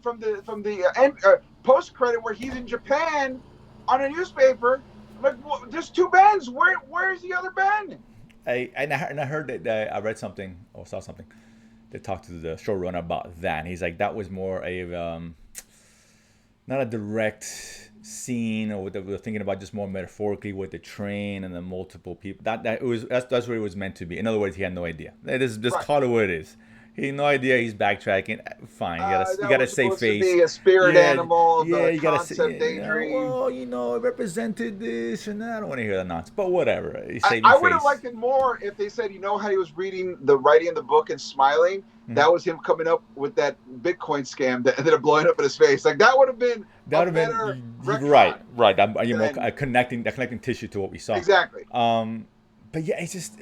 end post credit where he's in Japan on a newspaper. Like, there's two Bens. Where's the other Ben? I heard that I read something or saw something. They talked to the showrunner about that, and he's like, that was more a not a direct scene, or what they were thinking about, just more metaphorically with the train and the multiple people. That's what it was meant to be. In other words, he had no idea. Just call it what it is. He had no idea. He's backtracking. Fine, you gotta save face. To be a spirit animal. Yeah, you gotta say. Daydream. Well, it represented this and that. I don't want to hear that nonsense. But whatever. I would have liked it more if they said, how he was reading the writing in the book and smiling. Mm-hmm. That was him coming up with that Bitcoin scam that ended up blowing up in his face. Like that would have been right. You're more connecting tissue to what we saw. Exactly. But yeah, it's just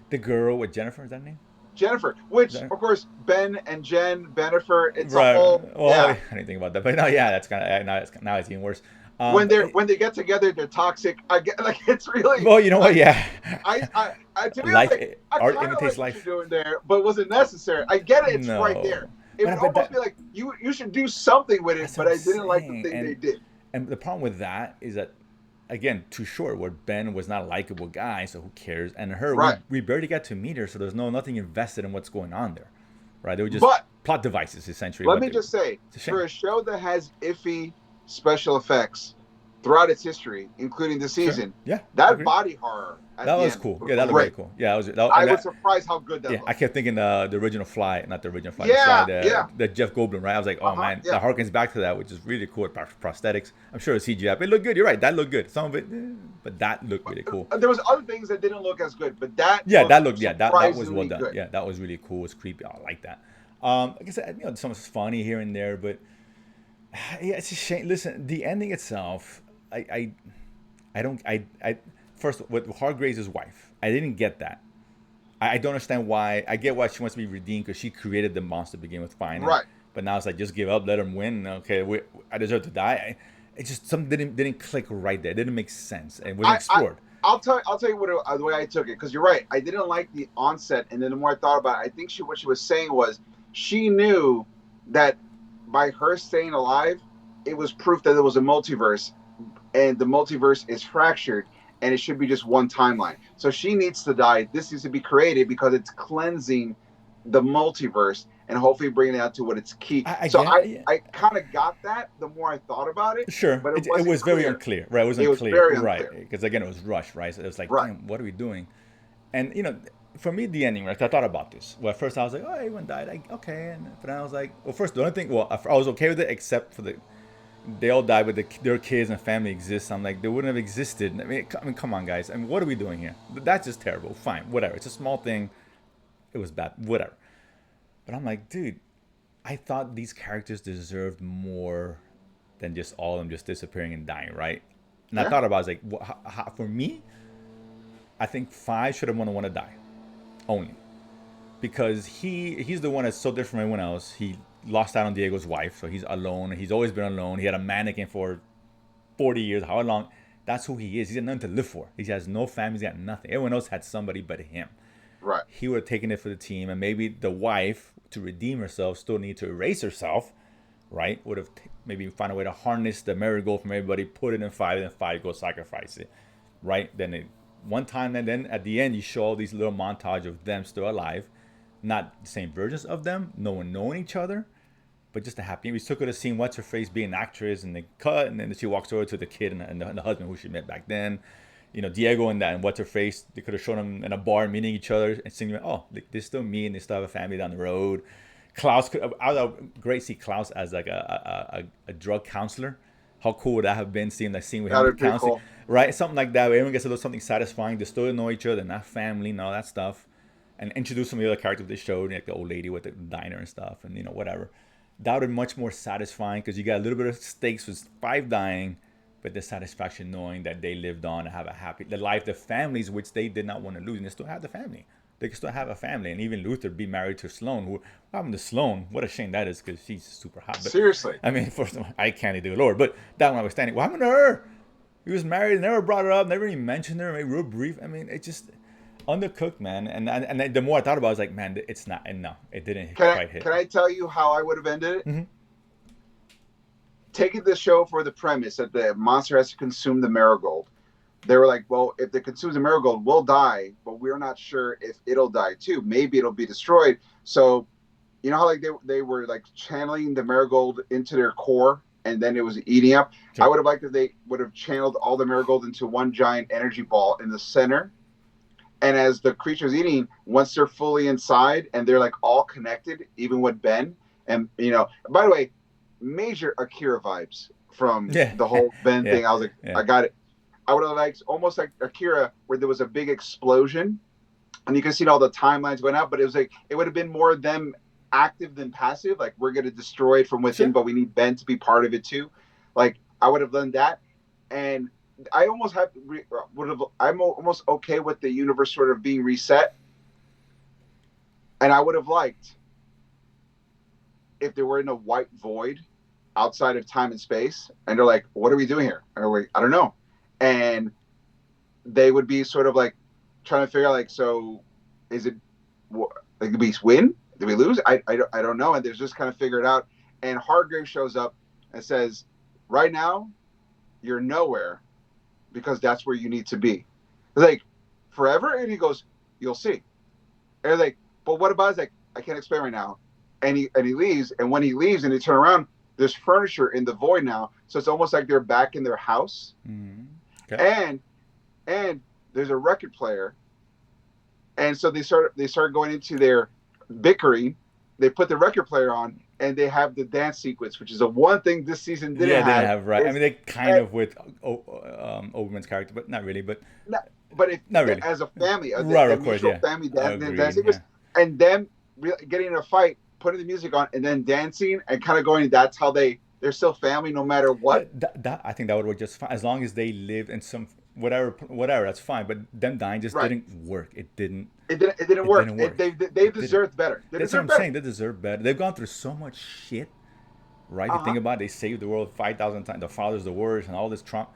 the girl with Jennifer. Is that her name? Jennifer, which of course Ben and Jen, Bennifer, it's right. a whole. Well, yeah. I didn't think about that, but no, yeah, that's kind of now it's even worse. When they get together, they're toxic. I get like it's really. Well, you know what? Yeah. To be life, like, art I imitates like life. What you're doing there, but was it necessary? I get it. It's right there. It would almost be like you should do something with it, but I didn't like the thing they did. And the problem with that is that, again, too short. Where Ben was not a likable guy, so who cares? And her, we barely got to meet her, so there's nothing invested in what's going on there, right? They were just plot devices, essentially. Let me just say, for a show that has iffy special effects throughout its history, including the season, that body horror. That was cool. Yeah, that was very cool. Yeah, I was surprised how good that was. I kept thinking the original Fly, not the original Fly. The Jeff Goldblum, right? I was like, oh man, that harkens back to that, which is really cool. Prosthetics. I'm sure it's CGI. It looked good. You're right. That looked good. Some of it, but that looked really cool. There was other things that didn't look as good, but that that was well done. Good. Yeah, that was really cool. It's creepy. I like that. Like I said, some was funny here and there, but yeah, it's a shame. Listen, the ending itself, I don't. First, with Hargrave's wife, I didn't get that. I don't understand why. I get why she wants to be redeemed because she created the monster to begin with, fine. Right. But now it's like, just give up, let him win. Okay, I deserve to die. It just something didn't click right there. It didn't make sense and wasn't explored. I'll tell you the way I took it, because you're right. I didn't like the onset, and then the more I thought about it, I think what she was saying was she knew that by her staying alive, it was proof that there was a multiverse, and the multiverse is fractured. And it should be just one timeline. So she needs to die. This needs to be created because it's cleansing the multiverse and hopefully bringing it out to what it's key. I kind of got that the more I thought about it. Sure. But it was very unclear. Right. It wasn't clear. Right. Because again, it was rushed. Right. So it was like, damn, what are we doing? And, for me, the ending, right, I thought about this. Well, at first I was like, oh, everyone died. Okay. But then I was like, well, first, the only thing, I was okay with it except for they all died, but their kids and family exist. I'm like, they wouldn't have existed. I mean, come on, guys. I mean, what are we doing here? That's just terrible. Fine, whatever. It's a small thing. It was bad. Whatever. But I'm like, dude, I thought these characters deserved more than just all of them just disappearing and dying, right? And I Yeah. thought about it, I was like, for me, I think 5 should have want to die only, because he's the one that's so different from everyone else. He lost out on Diego's wife, so he's alone. He's always been alone. He had a mannequin for 40 years, how long? That's who he is. He's got nothing to live for. He has no family. He's got nothing. Everyone else had somebody but him. Right. He would have taken it for the team, and maybe the wife, to redeem herself, still need to erase herself, right? Would have maybe find a way to harness the marigold from everybody, put it in 5, and then 5 go sacrifice it, right? One time, and then at the end, you show all these little montage of them still alive, not the same versions of them, no one knowing each other, but just a happy. We took her to seeing what's her face being an actress, and they cut, and then she walks over to the kid and the husband who she met back then. You know, Diego and what's her face. They could have shown them in a bar meeting each other and singing, oh, they still meet and they still have a family down the road. Klaus, I would great see Klaus as like a drug counselor. How cool would that have been, seeing that scene with him counseling, cool. Right? Something like that, where everyone gets to do something satisfying. They still know each other, not family and all that stuff. And introduce some of the other characters they showed, like the old lady with the diner and stuff, and whatever. That would be much more satisfying, because you got a little bit of stakes with 5 dying, but the satisfaction knowing that they lived on and have the life, the families which they did not want to lose, and they still have the family. They can still have a family, and even Luther be married to Sloane. What happened to Sloane? What a shame that is, because she's super hot. But, seriously. I mean, first of all, I can't do Lord, but that one I was standing. What happened to her? He was married, never brought her up, never even mentioned her, maybe real brief. I mean, it just undercooked, man. And the more I thought about it, I was like, man, it's not, and no, it didn't quite hit. Can I tell you how I would have ended it? Mm-hmm. Taking the show for the premise that the monster has to consume the marigold. They were like, well, if it consumes the marigold, we'll die, but we're not sure if it'll die too. Maybe it'll be destroyed. So, you know how like they were like channeling the marigold into their core, and then it was eating up? Sure. I would have liked if they would have channeled all the marigold into one giant energy ball in the center. And as the creature's eating, once they're fully inside and they're like all connected, even with Ben, and by the way, major Akira vibes from the whole Ben thing. I was like, I got it. I would have liked almost like Akira, where there was a big explosion, and you can see all the timelines going out. But it was like it would have been more them active than passive. Like, we're going to destroy it from within, sure, but we need Ben to be part of it too. Like, I would have done that, and I almost I'm almost okay with the universe sort of being reset, and I would have liked if they were in a white void outside of time and space, and they're like, what are we doing here? And we're like, I don't know. And they would be sort of like trying to figure out, like, so is it, like, did we win? Did we lose? I don't know. And they're just kind of figure it out. And Hargrave shows up and says, right now, you're nowhere, because that's where you need to be. It's like, forever? And he goes, you'll see. And they're like, but what about, it's like, I can't explain right now. And he leaves. And when he leaves and they turn around, there's furniture in the void now. So it's almost like they're back in their house. Mm-hmm. Okay. And there's a record player. And so they start going into their bickering. They put the record player on, and they have the dance sequence, which is the one thing this season didn't have. Right. I mean, they kind of with Oberman's character, but not really. But not really. As a family, right? Of course, yeah. Family dance sequence, and them getting in a fight, putting the music on, and then dancing, and kind of going. That's how they're still family, no matter what. That I think that would work just fine, as long as they lived in some whatever. That's fine. But them dying just didn't work. It didn't work. They deserved better. That's what I'm saying. They deserve better. They've gone through so much shit, right? You think about it, they saved the world 5,000 times. The father's the worst, and all this trauma.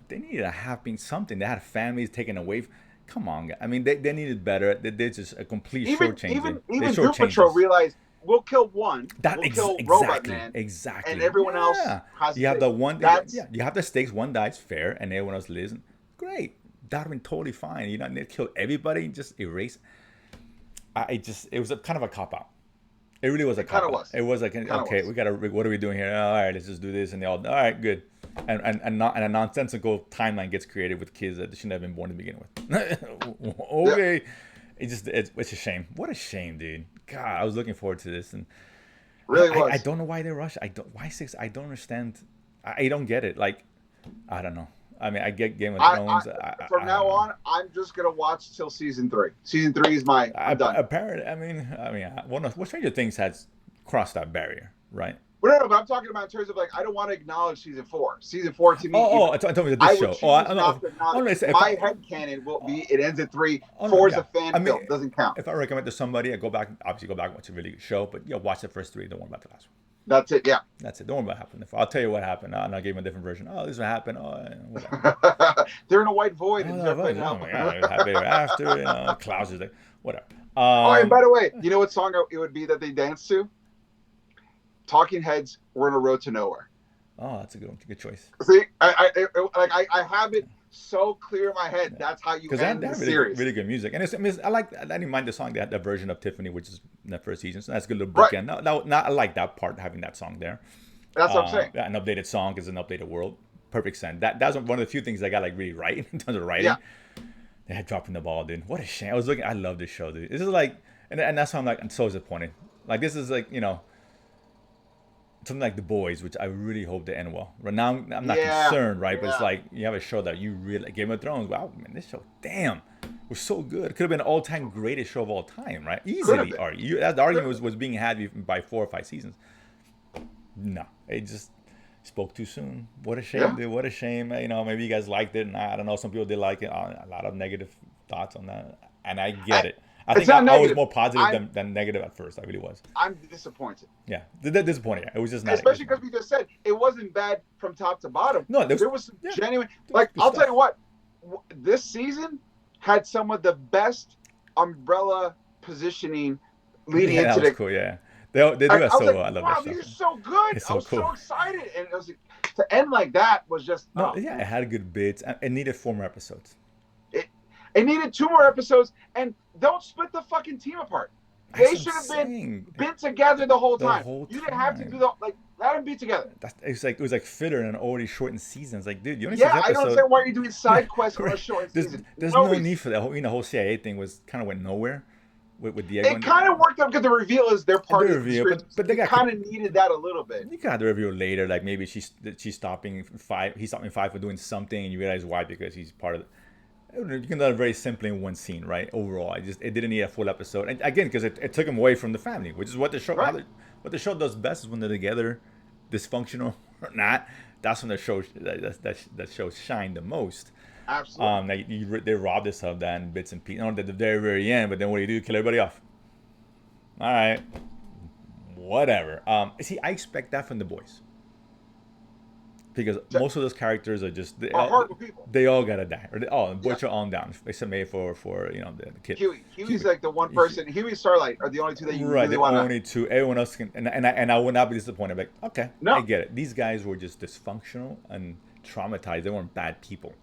They needed to have been something. They had families taken away. Come on, guys. I mean, they needed better. They just a complete shortchanging. Even Doom Patrol realized, we'll kill one. We'll kill Robot Man. Exactly. And everyone else has you have the one. You have the stakes. One dies fair, and everyone else lives. Great. That would have been totally fine. You don't need to kill everybody. Just erase. It was kind of a cop out. It really was a cop out. It was like, okay, what are we doing here? All right, let's just do this, and all right, good. And a nonsensical timeline gets created with kids that shouldn't have been born to begin with. Okay. Yeah. It's a shame. What a shame, dude. God, I was looking forward to this, and really was. I don't know why they rushed. Why 6? I don't understand. I don't get it. Like, I don't know. I mean, I get Game of Thrones. From now on, I'm just gonna watch till season 3. Season 3 is my. I'm done. Apparently, what Stranger Things has crossed that barrier, right? Well, no, but I'm talking about in terms of like I don't want to acknowledge season 4. Season 4 to me. I told me this show. My headcanon will be it ends at 3. 4 is a fan film, doesn't count. If I recommend to somebody, I go back and watch a really good show. But watch the first 3. Don't worry about the last one. That's it. Yeah. That's it. Don't worry about what happened. I'll tell you what happened. And I'll give him a different version. Oh, this is what happened. They're in a white void. Happy after. Clouds is like whatever. And by the way, you know what song it would be that they dance to? Talking Heads, We're on a Road to Nowhere. Oh, that's a good one. Good choice. See, I have it so clear in my head. That's how you end the series. Really good music, and I didn't mind the song. They had that version of Tiffany, which is in the first season, so that's a good little bookend. Right. I like that part, having that song there. That's what I'm saying. An updated song is an updated world. Perfect sense. That's one of the few things I got like really right in terms of writing. Yeah. They had dropping the ball, dude. What a shame. I love this show, dude. This is like, and that's why I'm so disappointed. Like this is like something like The Boys, which I really hope they end well. Right now, I'm not concerned, right? But it's like you have a show that you really like. Game of Thrones. Wow, man, this show, damn, was so good. It could have been an all-time greatest show of all time, right? Easily. The argument was being had by 4 or 5 seasons. No, it just spoke too soon. What a shame, dude. What a shame. Maybe you guys liked it, and I don't know. Some people did like it. A lot of negative thoughts on that, and I get it. I think I was more positive than negative at first. I really was. I'm disappointed. Yeah, disappointed. It was just not. Especially because we just said it wasn't bad from top to bottom. No, there was some genuine. Like I'll tell you what, this season had some of the best umbrella positioning leading into the. Cool. Yeah, they do that so well. I love that stuff. Wow, these are so good. I was so excited, and it was to end like that was just. It had good bits. It needed 4 more episodes. It needed 2 more episodes, and don't split the fucking team apart. They should have been together the whole time. You didn't have to do let them be together. It was like fitter in an already shortened season. It's like, dude, you only I don't understand why you're doing side quests on a shortened season. There's no need for that. The whole CIA thing went nowhere with Diego. It kind of worked out because the reveal is their part of the reveal, but they kind of needed that a little bit. You got the reveal later, like maybe she's stopping 5. He's stopping 5 for doing something, and you realize why, because he's part of it. You can do it very simply in one scene, right? Overall, it didn't need a full episode, and again, because it took him away from the family, which is what the show what the show does best is when they're together, dysfunctional or not. That's when the show that show shine the most. Absolutely. They robbed us of that in bits and pieces. At the very very end, but then what do? Kill everybody off. All right, whatever. See, I expect that from The Boys. Because most of those characters are just horrible people. They all gotta die, Butcher on down, except maybe for the kid. Huey's like the one person. Huey and Starlight are the only 2 that you really want. Right, the only 2. Everyone else can, and I would not be disappointed. Like, okay, I get it. These guys were just dysfunctional and traumatized. They weren't bad people,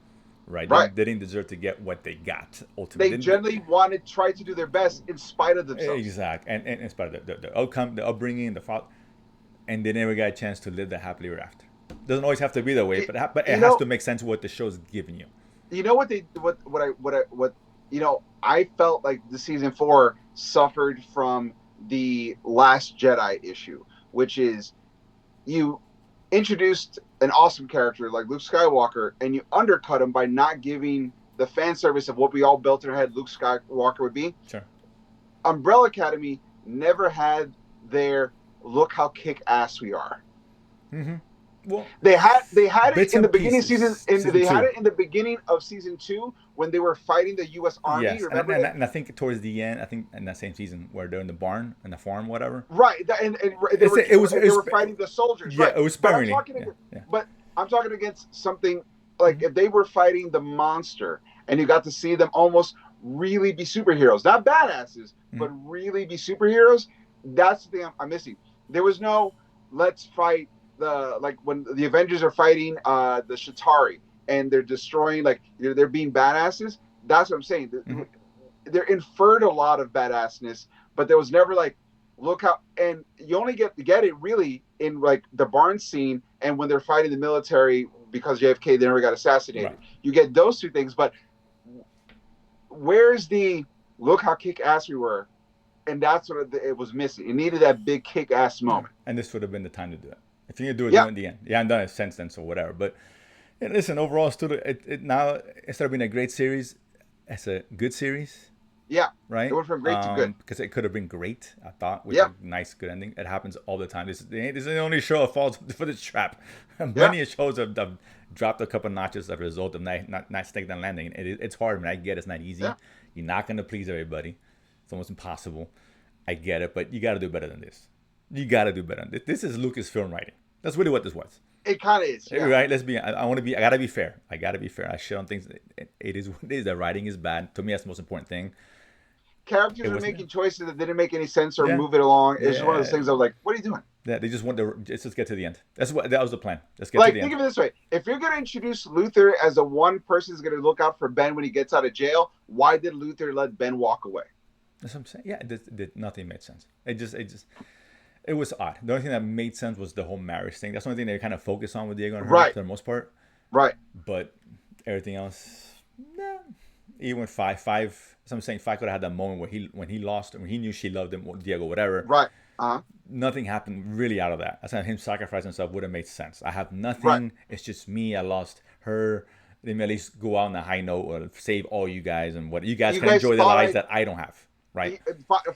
right? They didn't deserve to get what they got. Ultimately, they generally tried to do their best in spite of themselves. Exactly, and in spite of the outcome, the upbringing, the fault, and they never got a chance to live that happily ever after. Doesn't always have to be that way, but it has to make sense of what the show's giving you. You know I felt like the season 4 suffered from the Last Jedi issue, which is you introduced an awesome character like Luke Skywalker, and you undercut him by not giving the fan service of what we all built in our head Luke Skywalker would be. Sure. Umbrella Academy never had their look how kick-ass we are. Mm-hmm. Well, they had it in the beginning season. They had it in the beginning of season 2 when they were fighting the U.S. Army. Yes, and I think towards the end, I think in that same season where they're in the barn, in the farm, whatever. Right, and they were fighting the soldiers. Yeah, right? it was sparingly. But I'm talking against something like if they were fighting the monster, and you got to see them almost really be superheroes, not badasses, but really be superheroes. That's the thing I'm missing. There was no let's fight. When the Avengers are fighting the Shatari and they're destroying, they're being badasses. That's what I'm saying. They're inferred a lot of badassness, but there was never look how, and you only get it really in the barn scene and when they're fighting the military because JFK they never got assassinated. Right. You get those 2 things, but where's the look how kick-ass we were? And that's what it was missing. It needed that big kick-ass moment. And this would have been the time to do it. If you need to do it, do it in the end. Yeah, I'm done it since then, so whatever. But And listen, overall, still, it now instead of being a great series, it's a good series. Yeah, Right? it went from great to good. Because it could have been great, I thought, with Yeah. a nice, good ending. It happens all the time. This is the only show that falls for this trap. Many shows have dropped a couple notches as a result of not sticking the landing. It's hard, man. I get it's not easy. Yeah. You're not going to please everybody. It's almost impossible. I get it, but you got to do better than this. You got to do better than this. This is Lucasfilm writing. That's really what this was. It kind of is. Yeah. Right? Let's be. I want to be. I gotta be fair. I shit on things. It is what it is. The writing is bad. To me, that's the most important thing. Characters are making choices that didn't make any sense or move it along. It's just one of those things I was like, what are you doing? Yeah, they just want to just get to the end. That was the plan. Let's get Like, to the think end. of it this way. If you're going to introduce Luther as the one person who's going to look out for Ben when he gets out of jail, why did Luther let Ben walk away? That's what I'm saying. Yeah, nothing made sense. It was odd. The only thing that made sense was the whole marriage thing. That's the only thing they kind of focused on with Diego and her for the most part. Right. But everything else, nah. Even with five. So I'm saying Five could have had that moment when he lost, when he knew she loved him, Diego, whatever. Right. Nothing happened really out of that. I said him sacrificing himself would have made sense. I have nothing. Right. It's just me. I lost her. Let me at least go out on a high note or save all you guys and what you guys can enjoy the lives that I don't have. Right.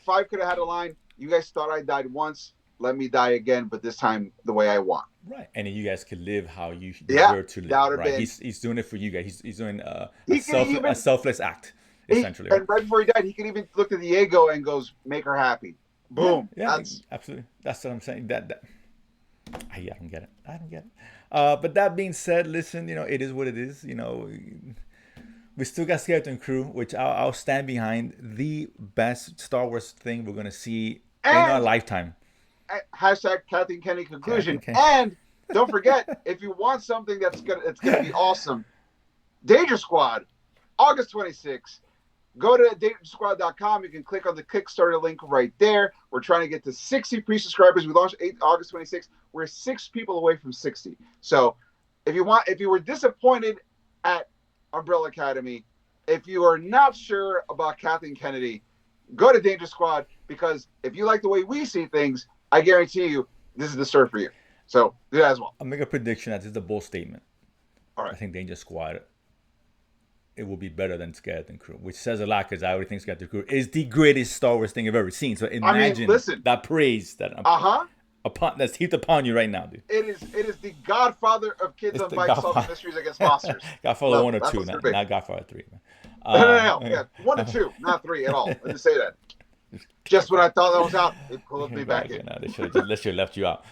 Five could have had a line. You guys thought I died once. Let me die again, but this time the way I want. Right, and then you guys could live how you deserve to live. Right, been. He's doing it for you guys. He's doing a selfless act, essentially. And right before he died, he could even look at Diego and goes, "Make her happy." Boom. Yeah, absolutely. That's what I'm saying. I don't get it. I don't get it. But that being said, listen, it is what it is. We still got Skeleton Crew, which I'll stand behind. The best Star Wars thing we're gonna see in our lifetime. Hashtag Kathleen Kennedy conclusion. And don't forget, if you want something it's gonna be awesome, Danger Squad, August 26th. Go to DangerSquad.com. You can click on the Kickstarter link right there. We're trying to get to 60 pre-subscribers. We launched August 26th. We're 6 people away from 60. So if you were disappointed at Umbrella Academy, if you are not sure about Kathleen Kennedy, go to Danger Squad, because if you like the way we see things, I guarantee you this is the story for you. So do that as well. I'll make a prediction that this is a bold statement. All right. I think Danger Squad, it will be better than Skeleton Crew, which says a lot because I already think Skeleton Crew is the greatest Star Wars thing I've ever seen. So imagine that praise that's heaped upon you right now, dude. It is the Godfather of kids on bikes solving mysteries against monsters. Godfather 1 or 2, not Godfather 3. No. Yeah, 1 and 2, not 3 at all. I didn't say that. Just when I thought that was out, they pulled me back in. They should have left you out.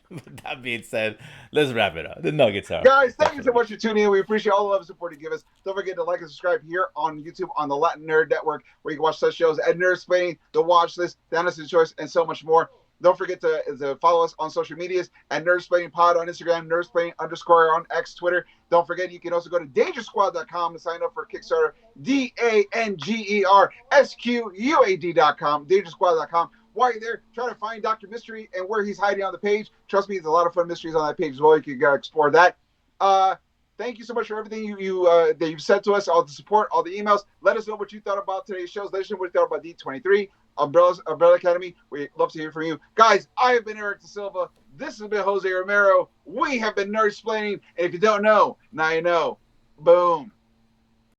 With that being said, let's wrap it up. The Nuggets are. Guys, thank you so much for tuning in. We appreciate all the love and support you give us. Don't forget to like and subscribe here on YouTube on the Latin Nerd Network, where you can watch such shows at Nerdsplaining, The Watch List, The Honest Choice, and so much more. Don't forget to follow us on social medias at Nerdsplaining Pod on Instagram, Nerdsplaining _ on X, Twitter. Don't forget, you can also go to DangerSquad.com and sign up for Kickstarter, DangerSquad.com, DangerSquad.com. While you're there, try to find Dr. Mystery and where he's hiding on the page. Trust me, there's a lot of fun mysteries on that page as well. You can explore that. Thank you so much for everything that you've said to us, all the support, all the emails. Let us know what you thought about today's shows. Let us know what you thought about D23, Umbrella Academy. We'd love to hear from you. Guys, I have been Eric Da Silva. This has been Jose Romero. We have been Nerdsplaining. And if you don't know, now you know. Boom.